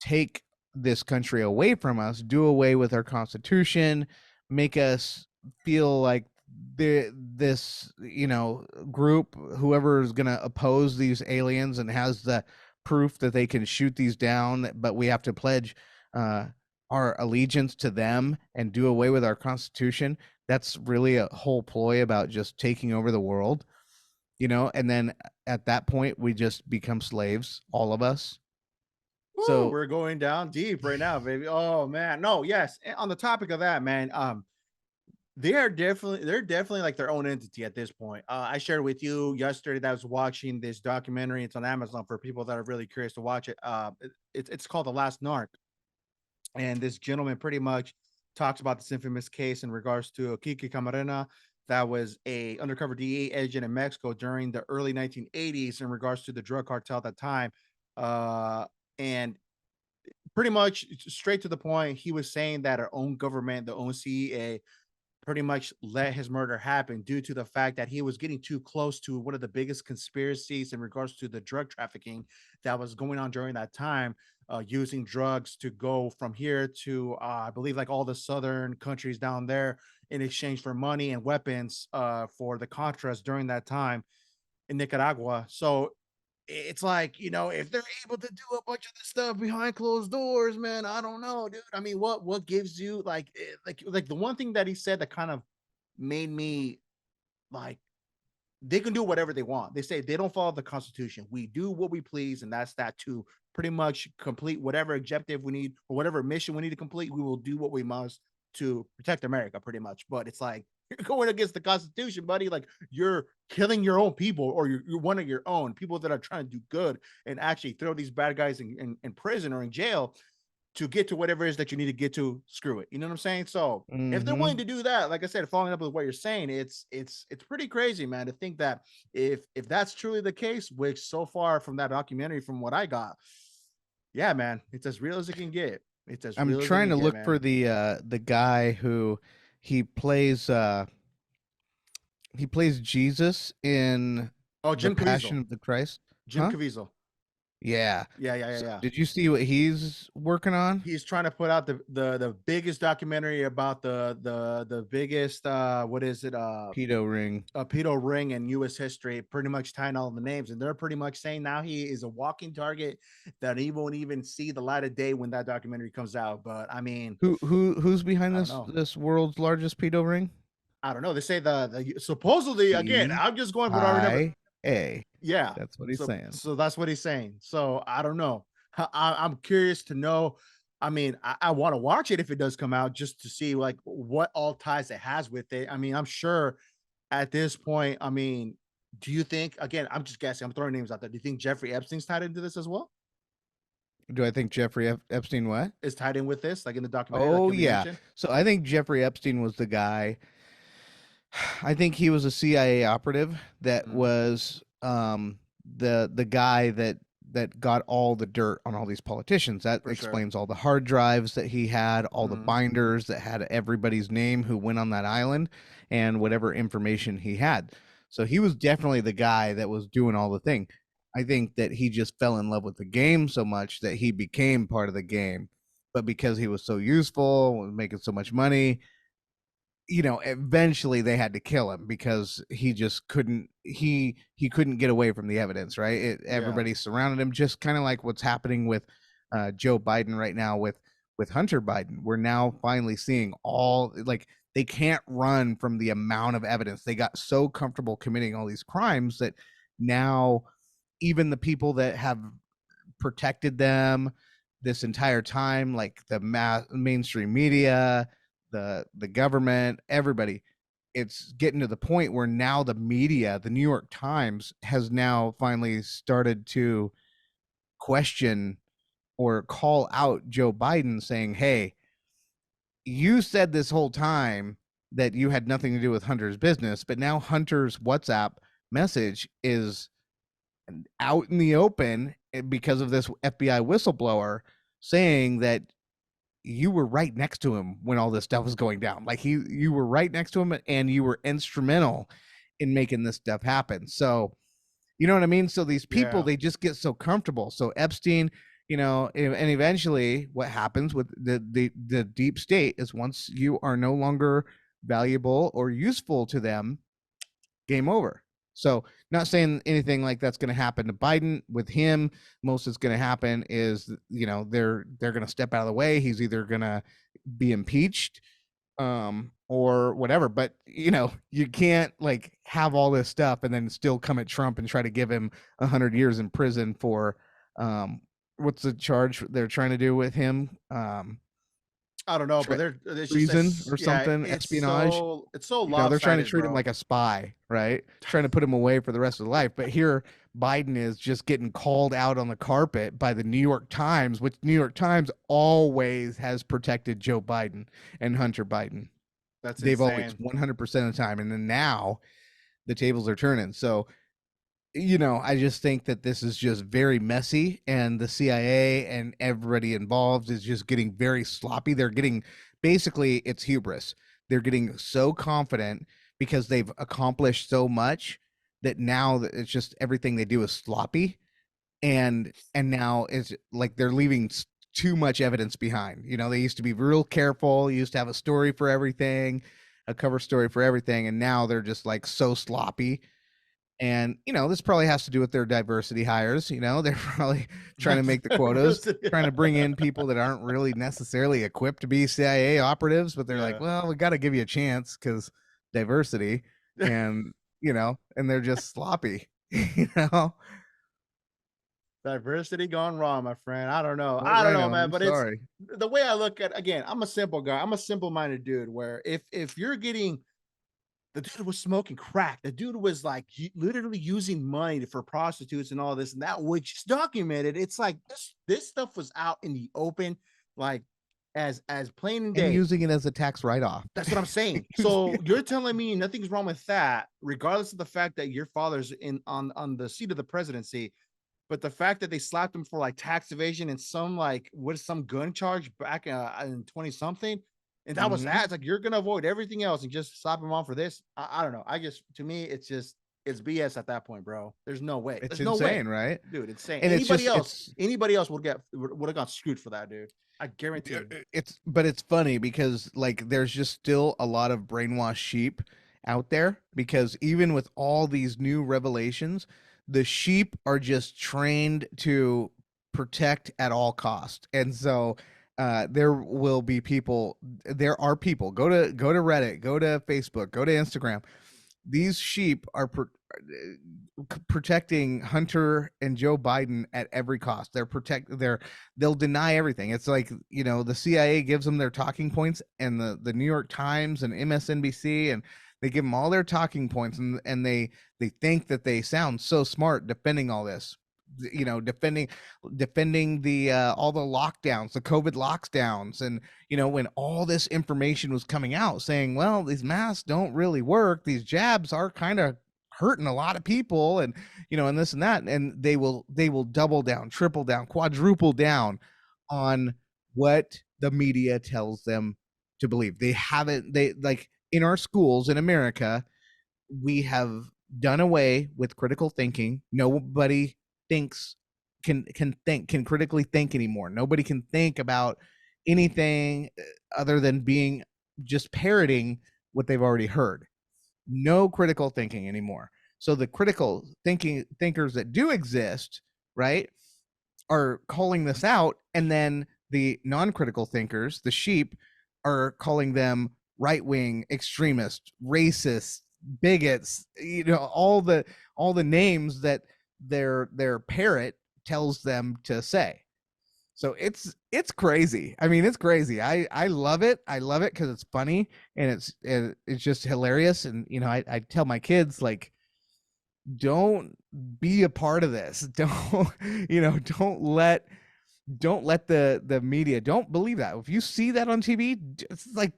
take this country away from us, do away with our constitution, make us feel like this group, whoever is going to oppose these aliens and has the proof that they can shoot these down, but we have to pledge uh, our allegiance to them and do away with our constitution. That's really a whole ploy about just taking over the world, and then at that point we just become slaves, all of us. Woo, So we're going down deep right now, baby. Oh man. No, yes. On the topic of that, man, they're definitely like their own entity at this point. I shared with you yesterday that I was watching this documentary. It's on Amazon for people that are really curious to watch it. It's called The Last Narc. And this gentleman pretty much talks about this infamous case in regards to Kiki Camarena, that was a undercover DEA agent in Mexico during the early 1980s in regards to the drug cartel at that time. And pretty much straight to the point, he was saying that our own government, the own CEA, pretty much let his murder happen due to the fact that he was getting too close to one of the biggest conspiracies in regards to the drug trafficking that was going on during that time, using drugs to go from here to, I believe, like all the southern countries down there in exchange for money and weapons for the Contras during that time in Nicaragua. So it's like, if they're able to do a bunch of this stuff behind closed doors, man, I don't know, dude. I mean, what gives you like the one thing that he said that kind of made me like, they can do whatever they want. They say they don't follow the Constitution. We do what we please, and that's that to pretty much complete whatever objective we need or whatever mission we need to complete. We will do what we must to protect America, pretty much. But it's like you're going against the Constitution, buddy. Like you're killing your own people, or you're one of your own people that are trying to do good and actually throw these bad guys in prison or in jail to get to whatever it is that you need to get to. Screw it. You know what I'm saying? So if they're willing mhm. to do that, like I said, following up with what you're saying, it's pretty crazy, man, to think that if that's truly the case, which so far from that documentary, from what I got, yeah, man, it's as real as it can get. It's as I'm real as it trying can to get, look for man. the guy who he plays he plays Jesus in Oh, The Jim Passion Caviezel. of the Christ. Jim Huh? Caviezel. Yeah. Yeah, yeah, yeah, So yeah. did you see what he's working on? He's trying to put out the biggest documentary about the biggest what is it, Pedo ring. a pedo ring in U.S. history, pretty much tying all the names, and they're pretty much saying now he is a walking target that he won't even see the light of day when that documentary comes out. But I mean, Who's behind I don't this know. world's largest pedo ring? I don't know. They say the supposedly, again, I'm just going for what I remember. CIA. Yeah. That's what he's So saying. so that's what he's saying. So I don't know. I'm curious to know. I mean, I want to watch it if it does come out just to see like what all ties it has with it. I mean, I'm sure at this point, I mean, do you think, again, I'm just guessing, I'm throwing names out there. Do you think Jeffrey Epstein's tied into this as well? Do I think Jeffrey Epstein what? is tied in with this, like in the documentary, like Oh you yeah. mentioned? So I think Jeffrey Epstein was the guy. I think he was a CIA operative that Mhm. was the guy that got all the dirt on all these politicians. That For sure. explains all the hard drives that he had, all the Mhm. binders that had everybody's name who went on that island, and whatever information he had. So he was definitely the guy that was doing all the thing. I think that he just fell in love with the game so much that he became part of the game. But because he was so useful, was making so much money, eventually they had to kill him because he just couldn't couldn't get away from the evidence, right? Yeah. Everybody surrounded him, just kind of like what's happening with Joe Biden right now with Hunter Biden. We're now finally seeing all, like, they can't run from the amount of evidence. They got so comfortable committing all these crimes that now even the people that have protected them this entire time, like the mainstream media, the government, everybody, it's getting to the point where now the media, the New York Times, has now finally started to question or call out Joe Biden, saying, "Hey, you said this whole time that you had nothing to do with Hunter's business, but now Hunter's WhatsApp message is out in the open because of this FBI whistleblower saying that you were right next to him when all this stuff was going down. Like, you were right next to him and you were instrumental in making this stuff happen." So, you know what I mean? So these people, Yeah. they just get so comfortable. So Epstein, and eventually what happens with the deep state is once you are no longer valuable or useful to them, game over. So, not saying anything like that's going to happen to Biden. With him, most that's going to happen is, they're going to step out of the way. He's either going to be impeached, or whatever. But you can't like have all this stuff and then still come at Trump and try to give him 100 years in prison for, what's the charge they're trying to do with him? I don't know, but Tre- it's just Treason it's or yeah, something, espionage. it's so They're trying to lopsided, treat him bro. like a spy, right? Trying to put him away for the rest of the life. But here, Biden is just getting called out on the carpet by the New York Times, which New York Times always has protected Joe Biden and Hunter Biden. That's They've always insane. 100% of the time. And then now the tables are turning. So, I just think that this is just very messy, and the CIA and everybody involved is just getting very sloppy. They're getting, basically, it's hubris. They're getting so confident because they've accomplished so much that now that it's just everything they do is sloppy, and now it's like they're leaving too much evidence behind. They used to be real careful, used to have a story for everything, a cover story for everything, and now they're just like so sloppy. And, this probably has to do with their diversity hires. They're probably trying to make the quotas, trying to bring in people that aren't really necessarily equipped to be CIA operatives, but they're like, Yeah. well, we got to give you a chance because diversity. And, and they're just sloppy, you know? Diversity gone wrong, my friend. I don't know. Right, I don't right know, on. man. I'm But it's sorry. the way I look at, again, I'm a simple guy. I'm a simple-minded dude where if you're getting, the dude was smoking crack. The dude was like literally using money for prostitutes and all this, and that which is documented. It's like this stuff was out in the open, like as plain in And day. using it as a tax write off. That's what I'm saying. So you're telling me nothing's wrong with that, regardless of the fact that your father's in on the seat of the presidency. But the fact that they slapped him for like tax evasion and some like what is some gun charge back in 20 something, and that was Hmm. that. It's like you're gonna avoid everything else and just slap him on for this. I don't know. I just, to me, it's BS at that point, bro. There's no way. It's There's no way, insane, right? dude. Insane. And it's just, Anybody else would have got screwed for that, dude. I guarantee you. but it's funny because like there's just still a lot of brainwashed sheep out there, because even with all these new revelations, the sheep are just trained to protect at all cost. And so there will be people, there are people, go to Reddit, go to Facebook, go to Instagram. These sheep are protecting Hunter and Joe Biden at every cost. They'll deny everything. It's like, the CIA gives them their talking points, and the New York Times and MSNBC, and they give them all their talking points, and they think that they sound so smart defending all this. you know, defending the all the lockdowns, the COVID lockdowns, and you know, when all this information was coming out saying, well, these masks don't really work, these jabs are kind of hurting a lot of people, and you know, and this and that, and they will double down, triple down, quadruple down on what the media tells them to believe. They haven't, they like, in our schools in America, we have done away with critical thinking. Nobody thinks can critically think anymore. Nobody can think about anything other than being just parroting what they've already heard. No critical thinking anymore. So the critical thinking thinkers that do exist, right, are calling this out, and then the non-critical thinkers, the sheep, are calling them right-wing extremists, racists, bigots, you know, all the names that their parrot tells them to say. So it's crazy. I mean, it's crazy. I love it. I love it because it's funny, and it's just hilarious. And you know, I tell my kids, like, don't be a part of this. Don't, you know, don't let the media, don't believe that. If you see that on TV, it's like,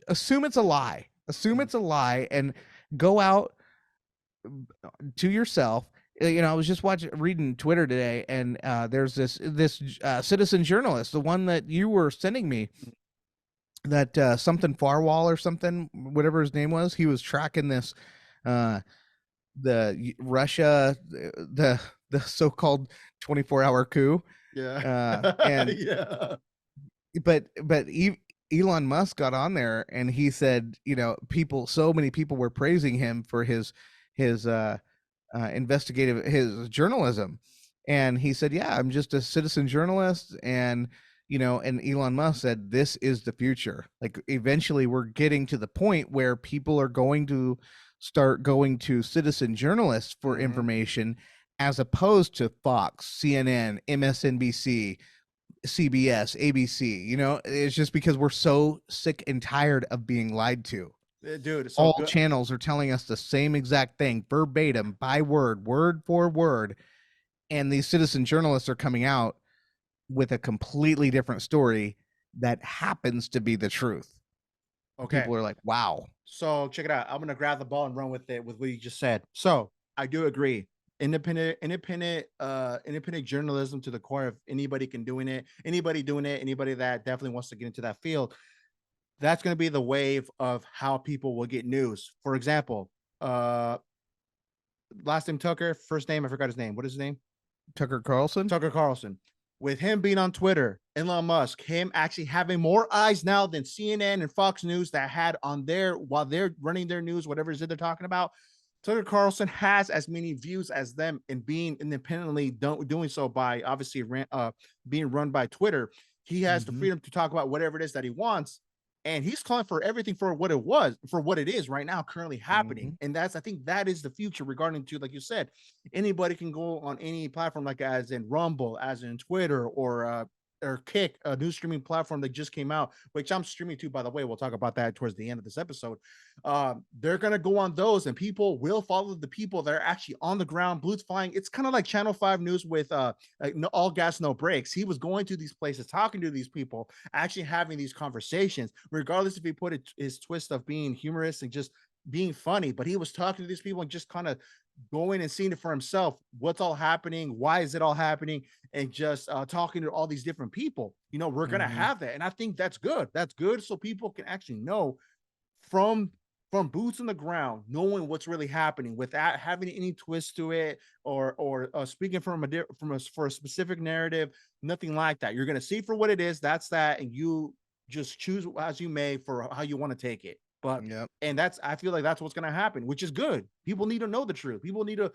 assume it's a lie. Assume it's a lie, and go out to yourself. You know, I was just reading Twitter today, and there's this citizen journalist, the one that you were sending me, that something Farwall or something, whatever his name was. He was tracking this the Russia, the so-called 24-hour coup. Yeah. And Yeah. but Elon Musk got on there, and he said, you know, so many people were praising him for his investigative, his journalism, and he said, yeah, I'm just a citizen journalist. And you know, and Elon Musk said, this is the future. Like, eventually we're getting to the point where people are going to start going to citizen journalists for Mhm. information, as opposed to Fox, CNN, MSNBC, CBS, ABC. You know, it's just because we're so sick and tired of being lied to. Dude, so All good. channels are telling us the same exact thing, verbatim, by word, word for word. And these citizen journalists are coming out with a completely different story that happens to be the truth. Okay. People are like, wow. So check it out. I'm gonna grab the ball and run with it with what you just said. So I do agree. Independent journalism to the core. If anybody can doing it, anybody doing it, anybody that definitely wants to get into that field, that's gonna be the wave of how people will get news. For example, uh last name Tucker, first name, I forgot his name. What is his name? Tucker Carlson. Tucker Carlson. With him being on Twitter, Elon Musk, him actually having more eyes now than CNN and Fox News that had on their, while they're running their news, whatever it is they're talking about. Tucker Carlson has as many views as them, and being independently doing so by obviously being run by Twitter. He has the Mm-hmm. freedom to talk about whatever it is that he wants, and he's calling for everything for what it was, for what it is right now currently happening. Mm-hmm. And that's, I think that is the future regarding to, like you said, anybody can go on any platform, like as in Rumble, as in Twitter, or Kick, a new streaming platform that just came out, which I'm streaming to, by the way. We'll talk about that towards the end of this episode. They're gonna go on those, and people will follow the people that are actually on the ground, boots flying. It's kind of like Channel 5 News with like, no, all gas, no breaks. He was going to these places, talking to these people, actually having these conversations, regardless if he put his twist of being humorous and just being funny, but he was talking to these people and just kind of going and seeing it for himself, what's all happening, why is it all happening, and just talking to all these different people. You know, we're gonna Mm-hmm. have that, and I think that's good. That's good, so people can actually know from boots on the ground, knowing what's really happening without having any twist to it, or speaking from for a specific narrative. Nothing like that. You're gonna see for what it is. That's that, and you just choose as you may for how you want to take it. But Yep. and that's, I feel like that's what's gonna happen, which is good. People need to know the truth. People need to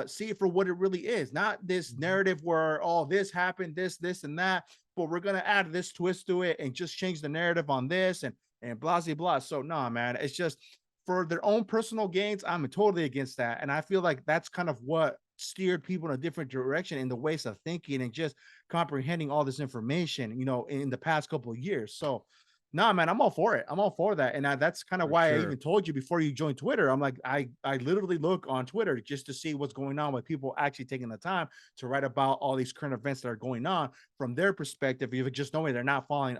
see it for what it really is, not this narrative where all this happened, this, and that. But we're gonna add this twist to it and just change the narrative on this, and blah blah blah. So nah, man, it's just for their own personal gains. I'm totally against that, and I feel like that's kind of what steered people in a different direction in the ways of thinking and just comprehending all this information, you know, in the past couple of years. So No, man, I'm all for it. I'm all for that, and that's kind of For why I sure. even told you before you joined Twitter. I'm like, I literally look on Twitter just to see what's going on with people actually taking the time to write about all these current events that are going on from their perspective. If just knowing they're not following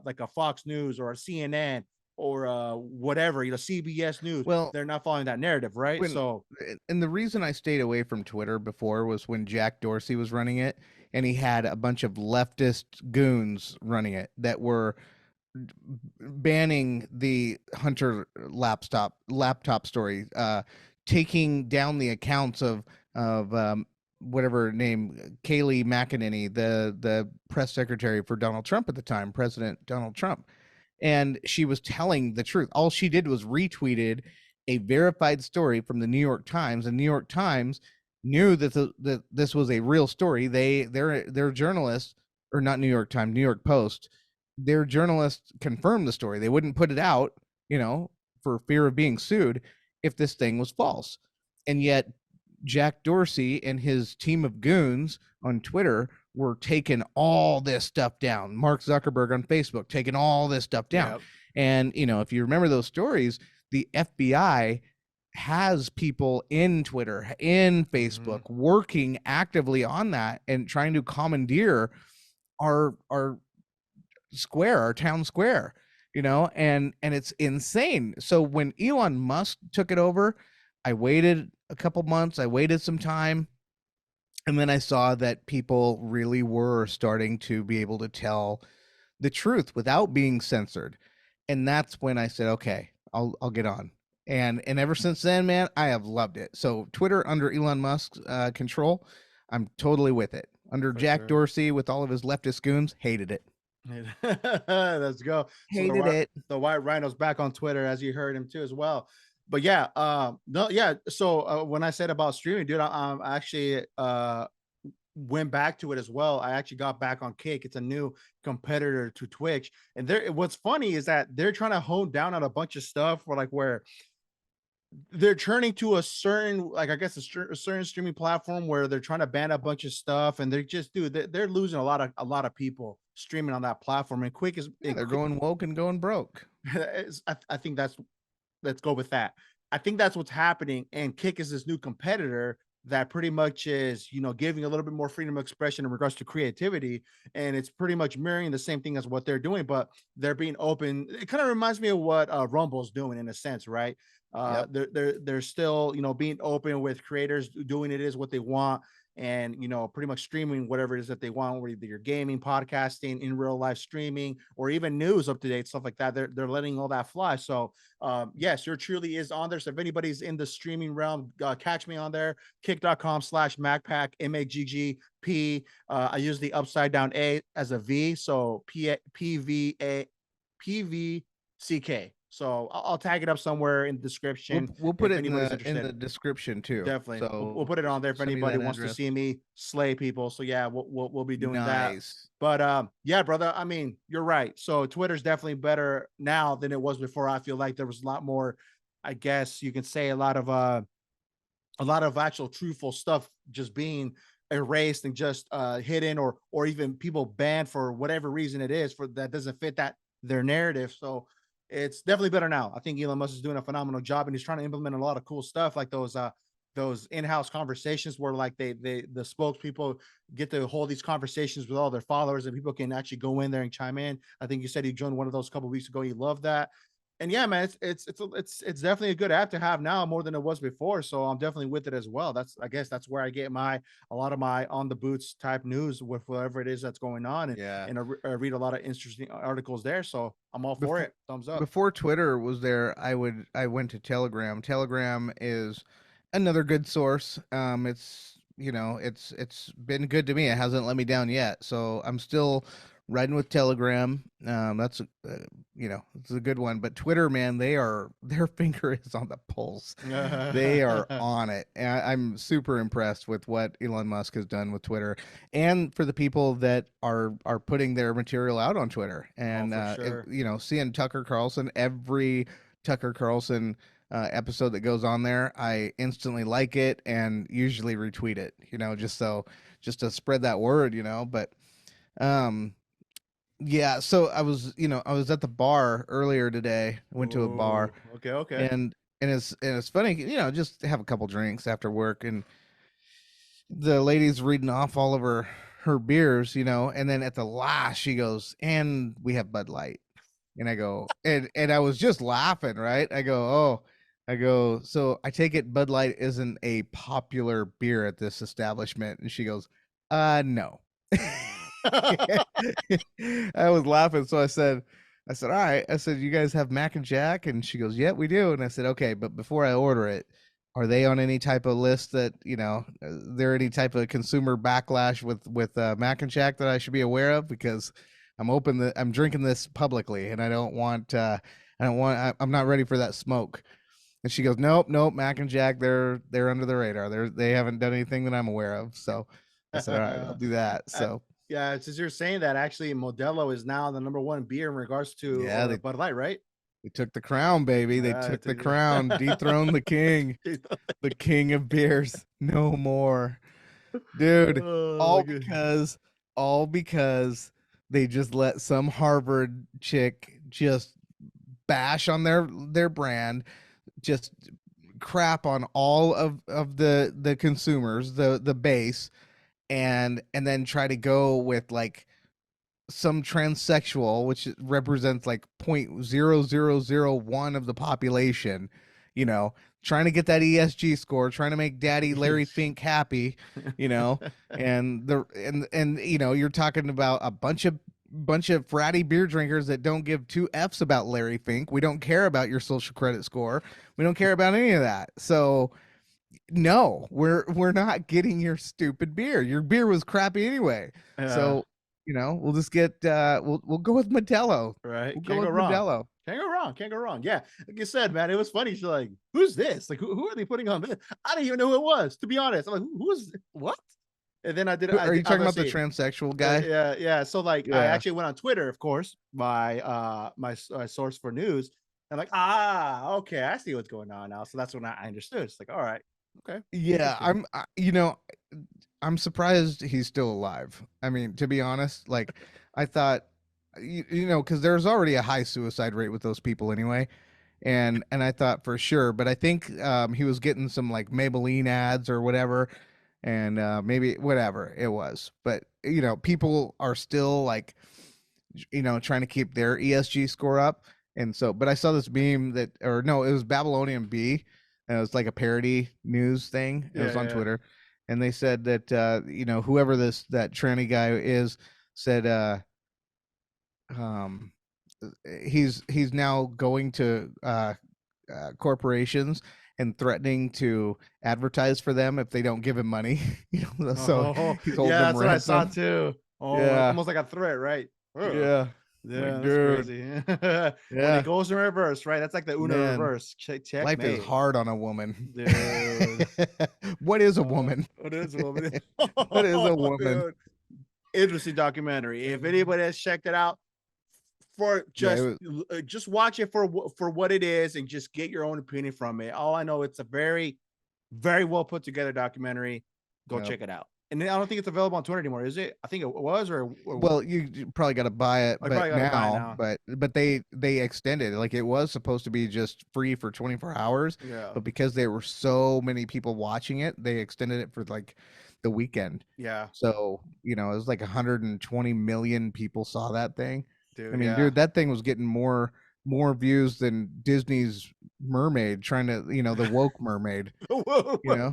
like a Fox News or a CNN or whatever, CBS News, Well, they're not following that narrative, right? when So and the reason I stayed away from Twitter before was when Jack Dorsey was running it, and he had a bunch of leftist goons running it that were banning the Hunter laptop story, taking down the accounts of whatever her name, Kayleigh McEnany, the press secretary for Donald Trump at the time, President Donald Trump, and she was telling the truth. All she did was retweeted a verified story from the New York Times, and New York Times knew that this was a real story. Their journalists, or not New York Times, New York Post, their journalists confirmed the story. They wouldn't put it out, for fear of being sued if this thing was false. And yet Jack Dorsey and his team of goons on Twitter were taking all this stuff down. Mark Zuckerberg on Facebook taking all this stuff down. yeah, And, if you remember those stories, the FBI has people in Twitter, in hmm Facebook, working actively on that and trying to commandeer our square, our town square, and it's insane. So when Elon Musk took it over, I waited a couple months, I waited some time, and then I saw that people really were starting to be able to tell the truth without being censored. And that's when I said, okay, I'll get on. And ever since then, man, I have loved it. So Twitter under Elon Musk's control, I'm totally with it. Under for Jack sure. Dorsey with all of his leftist goons, hated it. Let's go. So Hated it. the white rhino's back on Twitter, as you heard him too as well. But yeah, no, yeah. So when I said about streaming, dude, I actually went back to it as well. I actually got back on Kick. It's a new competitor to Twitch, and there. What's funny is that they're trying to hone down on a bunch of stuff where they're turning to a certain, like, I guess a certain streaming platform where they're trying to ban a bunch of stuff, and they're just, dude, they're losing a lot of people streaming on that platform. And Quick is Yeah, and they're Quick, going woke and going broke. I think that's, let's go with that. I think that's what's happening. And Kick is this new competitor that pretty much is, giving a little bit more freedom of expression in regards to creativity. And it's pretty much mirroring the same thing as what they're doing, but they're being open. It kind of reminds me of what Rumble's doing in a sense, right? Yep. They're still, being open with creators doing it is what they want, and pretty much streaming whatever it is that they want, whether you're gaming, podcasting, in real life streaming, or even news, up to date stuff like that. They're letting all that fly. So yes, your truly is on there. So if anybody's in the streaming realm, catch me on there. Kick.com/MacPack, MAGGP. I use the upside down A as a V, so PVCK. So I'll tag it up somewhere in the description We'll put if it in anybody's the interested. description too. Definitely. We'll So put it on there if send me anybody that wants to address. see me slay people. So yeah, we'll be doing that. Nice. But yeah, brother, I mean, you're right. So Twitter's definitely better now than it was before. I feel like there was a lot more, I guess you can say, a lot of actual truthful stuff just being erased and just hidden, or even people banned for whatever reason it is, for that doesn't fit that their narrative. So it's definitely better now. I think Elon Musk is doing a phenomenal job, and he's trying to implement a lot of cool stuff, like those in-house conversations where, like, the spokespeople get to hold these conversations with all their followers, and people can actually go in there and chime in. I think you said you joined one of those a couple weeks ago. You love that. And yeah, man, it's definitely a good app to have now more than it was before. So I'm definitely with it as well. I guess that's where I get a lot of my on the boots type news with whatever it is that's going on, and Yeah. I read a lot of interesting articles there. So I'm all for Before it. Thumbs up. before Twitter was there, I went to Telegram. Telegram is another good source. It's been good to me. It hasn't let me down yet. So I'm still riding with Telegram. That's it's a good one. But Twitter, man, their finger is on the pulse. They are on it. And I'm super impressed with what Elon Musk has done with Twitter, and for the people that are putting their material out on Twitter. Oh, And for sure. seeing Tucker Carlson, every Tucker Carlson episode that goes on there, I instantly like it and usually retweet it. Just to spread that word. But um Yeah, so I was at the bar earlier today. I went to a bar, Oh, okay, okay. and it's funny, just have a couple drinks after work, and the lady's reading off all of her beers, and then at the last she goes, "And we have Bud Light." And I go, and I was just laughing, right? I go, "Oh." I go, "So I take it Bud Light isn't a popular beer at this establishment?" And she goes, no." I was laughing, so I said, "All right." I said, "You guys have Mac and Jack?" And she goes, "Yeah, we do." And I said, "Okay, but before I order it, are they on any type of list that, there any type of consumer backlash with Mac and Jack that I should be aware of? Because I'm drinking this publicly, and I'm not ready for that smoke." And she goes, "Nope, nope, Mac and Jack, they're under the radar. They haven't done anything that I'm aware of." So I said, "All right, I'll do that." Uh, So yeah, since you're saying that, actually, Modelo is now the number one beer in regards to yeah, or Bud Light, right? they took the crown, baby. They Yeah, took the crown, dethroned the king of beers. No more. Dude, oh my all god. because all because they just let some Harvard chick just bash on their brand, just crap on all of the consumers, the base, and then try to go with like some transsexual, which represents like 0.0001 of the population, trying to get that ESG score, trying to make Daddy Larry Fink happy, you know, and you're talking about a bunch of fratty beer drinkers that don't give two F's about Larry Fink. We don't care about your social credit score. We don't care about any of that. So no, we're not getting your stupid beer. Your beer was crappy anyway. Yeah, So, we'll just get we'll go with Modelo. right. We'll go Can't go with wrong. Modelo. Can't go wrong. Can't go wrong. Yeah, like you said, man, it was funny. She's like, "Who's this? Like, who are they putting on this?" I didn't even know who it was. To be honest, I'm like, "Who is what?" And then Are you talking about the obviously, transsexual guy? yeah, yeah. So like, I Yeah. actually went on Twitter, of course, my source for news. I'm like, okay, I see what's going on now. So that's when I understood. It's like, all right, okay, Yeah, interesting. I'm surprised he's still alive. I mean, to be honest, like I thought cuz there's already a high suicide rate with those people anyway. And I thought for sure, but I think he was getting some like Maybelline ads or whatever, and maybe whatever it was. But people are still like trying to keep their ESG score up, and so. But I saw this meme that, or no, it was Babylonian Bee, and it was like a parody news thing. It Yeah, was on yeah, Twitter, and they said that whoever that tranny guy is said um he's now going to corporations and threatening to advertise for them if they don't give him money. So Oh, he's holding yeah, them that's what I saw ransom. too. Oh, Yeah, almost like a threat, right? Ugh. yeah. Yeah, Like, that's dude, crazy. When it yeah, goes in reverse, right? That's like the Uno man, reverse. life is Checkmate, hard on a woman. dude. What is a woman? It is a woman. What is a Oh, woman? dude. Interesting documentary. If anybody has checked it out, for Yeah, it was, just watch it for for what it is and just get your own opinion from it. All I know, it's a very, very well put together documentary. Go yeah. check it out. And then I don't think it's available on Twitter anymore, is it? I think it was, or Well, you probably got to buy it, I probably but got to buy it now, now. but they extended it. Like it was supposed to be just free for 24 hours, Yeah, but because there were so many people watching it, they extended it for like the weekend. yeah, So, it was like 120 million people saw that thing. I dude, mean, yeah. dude, that thing was getting more views than Disney's Mermaid trying to, the woke mermaid, you know?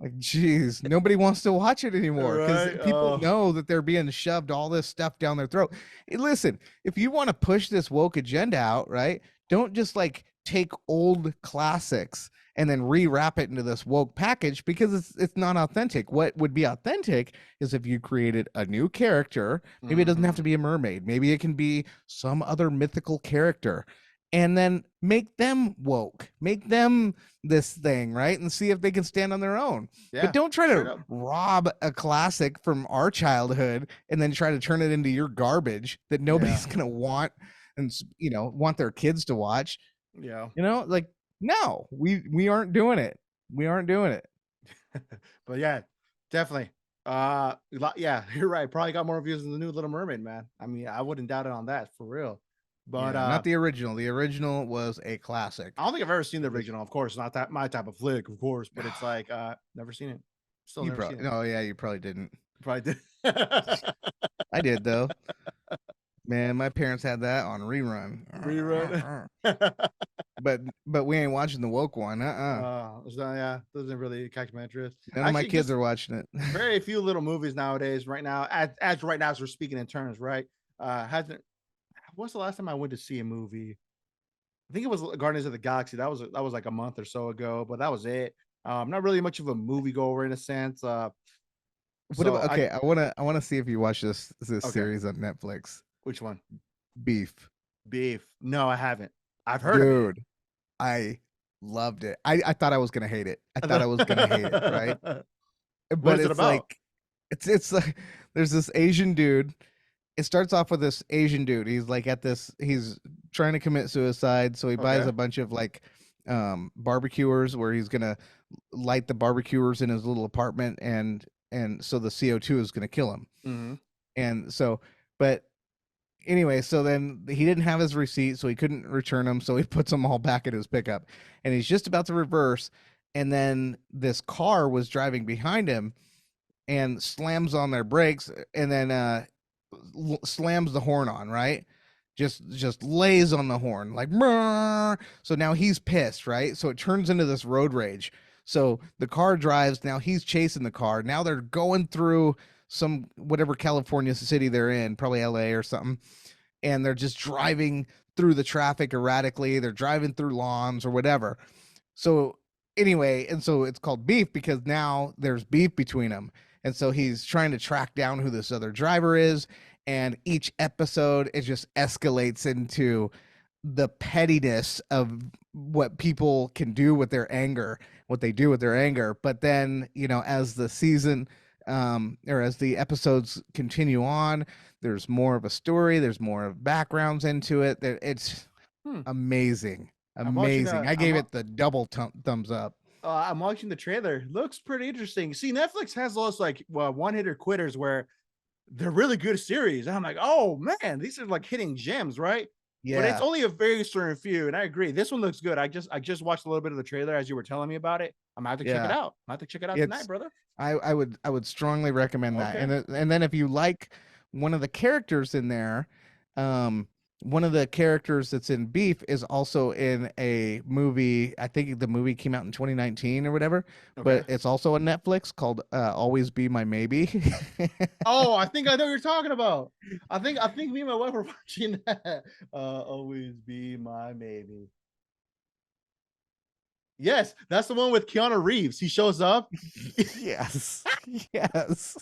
Like, geez, nobody wants to watch it anymore because Right? people Oh, know that they're being shoved all this stuff down their throat. Hey, listen, if you want to push this woke agenda out, right? Don't just like take old classics and then rewrap it into this woke package because it's not authentic. What would be authentic is if you created a new character. Maybe it doesn't have to mhm. be a mermaid. Maybe it can be some other mythical character, and then make them woke, make them this thing, right? And see if they can stand on their own. But Yeah, don't try straight to up. rob a classic from our childhood and then try to turn it into your garbage that Yeah, nobody's going to want and want their kids to watch. yeah. Like no, we aren't doing it. We aren't doing it. But yeah, definitely. Yeah, you're right. Probably got more views than the new Little Mermaid, man. I mean, I wouldn't doubt it on that for real. But Yeah, not the original. The original was a I classic. don't think I've ever seen the The- original. Of course, not that my type of flick, of course. But it's like, never seen it. Still You never seen probably it. oh yeah, you probably didn't. Probably did. I did though. Man, my parents had that on Rerun. rerun. But we ain't watching the woke one. So yeah, doesn't really catch my interest. None of my Actually, kids just are watching it. very few little movies nowadays. Right now, as right now, as we're speaking in terms, right? Hasn't. What's the last time I went to see a movie? I think it was Guardians of the Galaxy. That was like a month or so ago, but that was it. Not really much of a movie goer in a sense. What So about okay? I wanna see if you watch this okay, series on Netflix. which one? Beef, Beef. No, I haven't. I've heard of it. dude. I loved it. I thought I was gonna hate it. I thought I was gonna hate it, right? What But is it it's about? like it's like there's this Asian dude. It starts off with this Asian dude. He's like he's trying to commit suicide, so he buys Okay. a bunch of like barbecuers where he's gonna light the barbecuers in his little apartment, and so the CO2 is gonna kill him. Hmm. And so, but anyway, so then he didn't have his receipt, so he couldn't return them, so he puts them all back in his pickup, and he's just about to reverse, and then this car was driving behind him and slams on their brakes, and then slams the horn on, right? Just lays on the horn like "Brrr." So now he's pissed, right? So it turns into this road rage. So the car drives, now he's chasing the car. Now they're going through some whatever California city they're in, probably LA or something, and they're just driving through the traffic erratically. They're driving through lawns or whatever. So anyway, and so it's called beef because now there's beef between them. And so he's trying to track down who this other driver is. And each episode, it just escalates into the pettiness of what people can do with their anger, what they do with their anger. But then, as the season or as the episodes continue on, there's more of a story, there's more of backgrounds into it. It's Hmm. amazing. I'm watching. Amazing. I gave it the double thumbs up. I'm watching the trailer. Looks pretty interesting. See, Netflix has those like one hitter quitters where they're really good series. And I'm like, oh man, these are like hitting gems, right? But it's Yeah. only a very certain few, and I agree. This one looks good. I just watched a little bit of the trailer as you were telling me about it. I'm gonna have to check it Yeah. out. I'm gonna have to check it out tonight, It's brother. I would strongly recommend that. Okay. And then if you like one of the characters in there, um one of the characters that's in Beef is also in a movie. I think the movie came out in 2019 or whatever, Okay. but it's also on Netflix called Always Be My Maybe. Oh, I think I know what you're talking about. I think me and my wife were watching that. Always be my maybe. Yes, that's the one with Keanu Reeves. He shows up. Yes. Yes.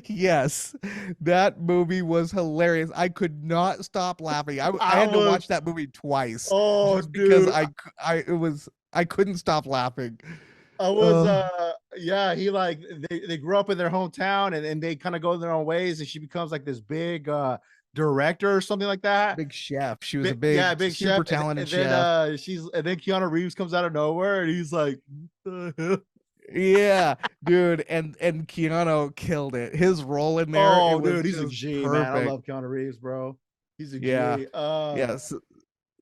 Yes. That movie was hilarious. I could not stop laughing. I I had to was. watch that movie twice Oh, just because dude. I couldn't stop laughing. I was Uh, yeah, he like they grew up in their hometown and they kind of go their own ways and she becomes like this big director or something like that. big chef. She was a Yeah, big, big chef. super talented And then chef. Keanu Reeves comes out of nowhere and he's like, "What the hell?" Yeah, dude, and Keanu killed it. His role in there, it Oh, was dude, he's a just G, man. I perfect. love Keanu Reeves, bro. He's a Yeah. G. Yes.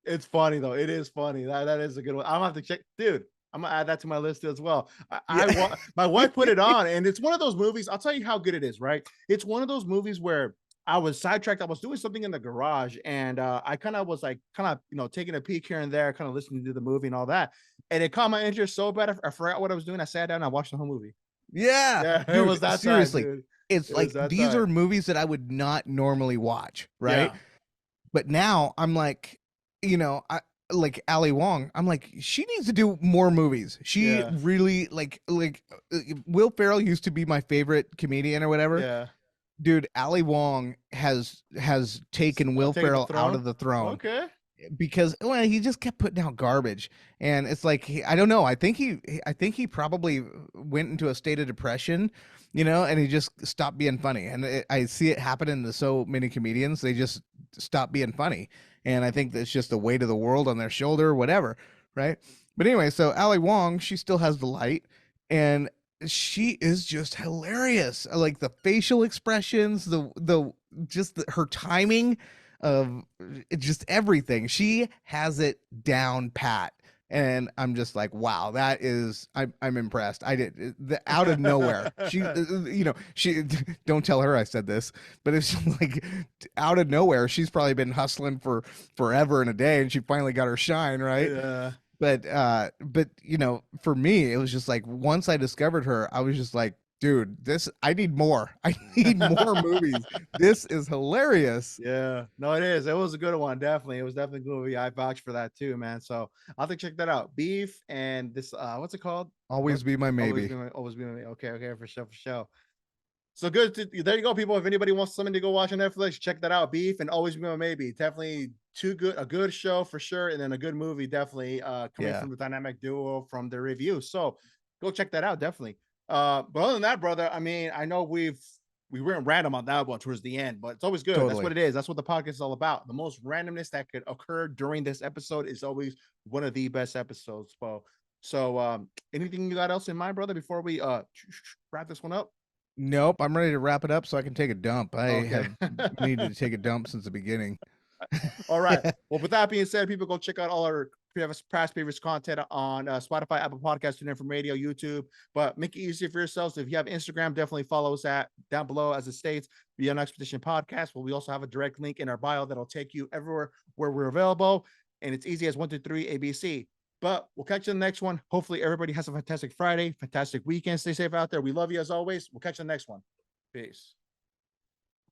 It's funny though. It is funny. That is a good one. I'm gonna have to check, dude. I'm gonna add that to my list as well. Yeah. My wife put it on, and it's one of those movies. I'll tell you how good it is, right? It's one of those movies where I was sidetracked. I was doing something in the garage, and I kind of was like, taking a peek here and there, kind of listening to the movie and all that. And it caught my interest so bad, I forgot what I was doing. I sat down, and I watched the whole movie. Yeah, Yeah, it was dude, that time, seriously. dude. It's It was like that these are time. movies that I would not normally watch, right? Yeah, But now I'm like, I like Ali Wong. I'm like, she needs to do more movies. She yeah, really Will Ferrell used to be my favorite comedian or whatever. yeah. Dude, Ali Wong has taken Will Taking the Ferrell out throne. of the throne Okay. because he just kept putting out garbage, and it's like I don't know. I think he probably went into a state of depression, and he just stopped being funny. And I see it happening to so many comedians; they just stop being funny, and I think that's just the weight of the world on their shoulder, whatever, right? But anyway, so Ali Wong, she still has the light, and she is just hilarious. Like the facial expressions, the just her timing of just everything. She has it down pat. And I'm just like, wow, that is, I'm impressed. I did the out of nowhere. She, she don't tell her I said this, but it's like out of nowhere. She's probably been hustling for forever and a day, and she finally got her shine, right? Yeah. But for me it was just like once I discovered her, I was just like, dude, this, I need more. I need more movies. This is hilarious. Yeah, no, it is. It was a good one, definitely. It was definitely a good movie. I vouch for that too, man. So I'll have to check that out. Beef and this, what's it called? What? Always be my Always maybe. be my, always be my. Okay, okay, for sure, for sure. So good. There you go, people. If anybody wants something to go watch on Netflix, check that out. Beef and Always Be My Maybe. Definitely a good show for sure, and then a good movie, definitely. Coming Yeah, from the dynamic duo from the review. So go check that out, definitely. But other than that, brother, I mean, I know we went random on that one towards the end, but it's always good. That's what totally. it is. That's what the podcast is all about. The most randomness that could occur during this episode is always one of the best episodes. So anything you got else in mind, brother, before we wrap this one up? Nope, I'm ready to wrap it up so I can take a dump. I Okay. have needed to take a dump since the beginning. All right. Well, with that being said, people go check out all our previous content on Spotify, Apple Podcasts, TuneIn from Radio, YouTube. But make it easy for yourselves. If you have Instagram, definitely follow us at down below as it states Beyond Expedition Podcast. Well, we also have a direct link in our bio that'll take you everywhere where we're available, and it's easy as 1, 2, 3 ABC. But we'll catch you in the next one. Hopefully, everybody has a fantastic Friday, fantastic weekend. Stay safe out there. We love you as always. We'll catch you in the next one. Peace.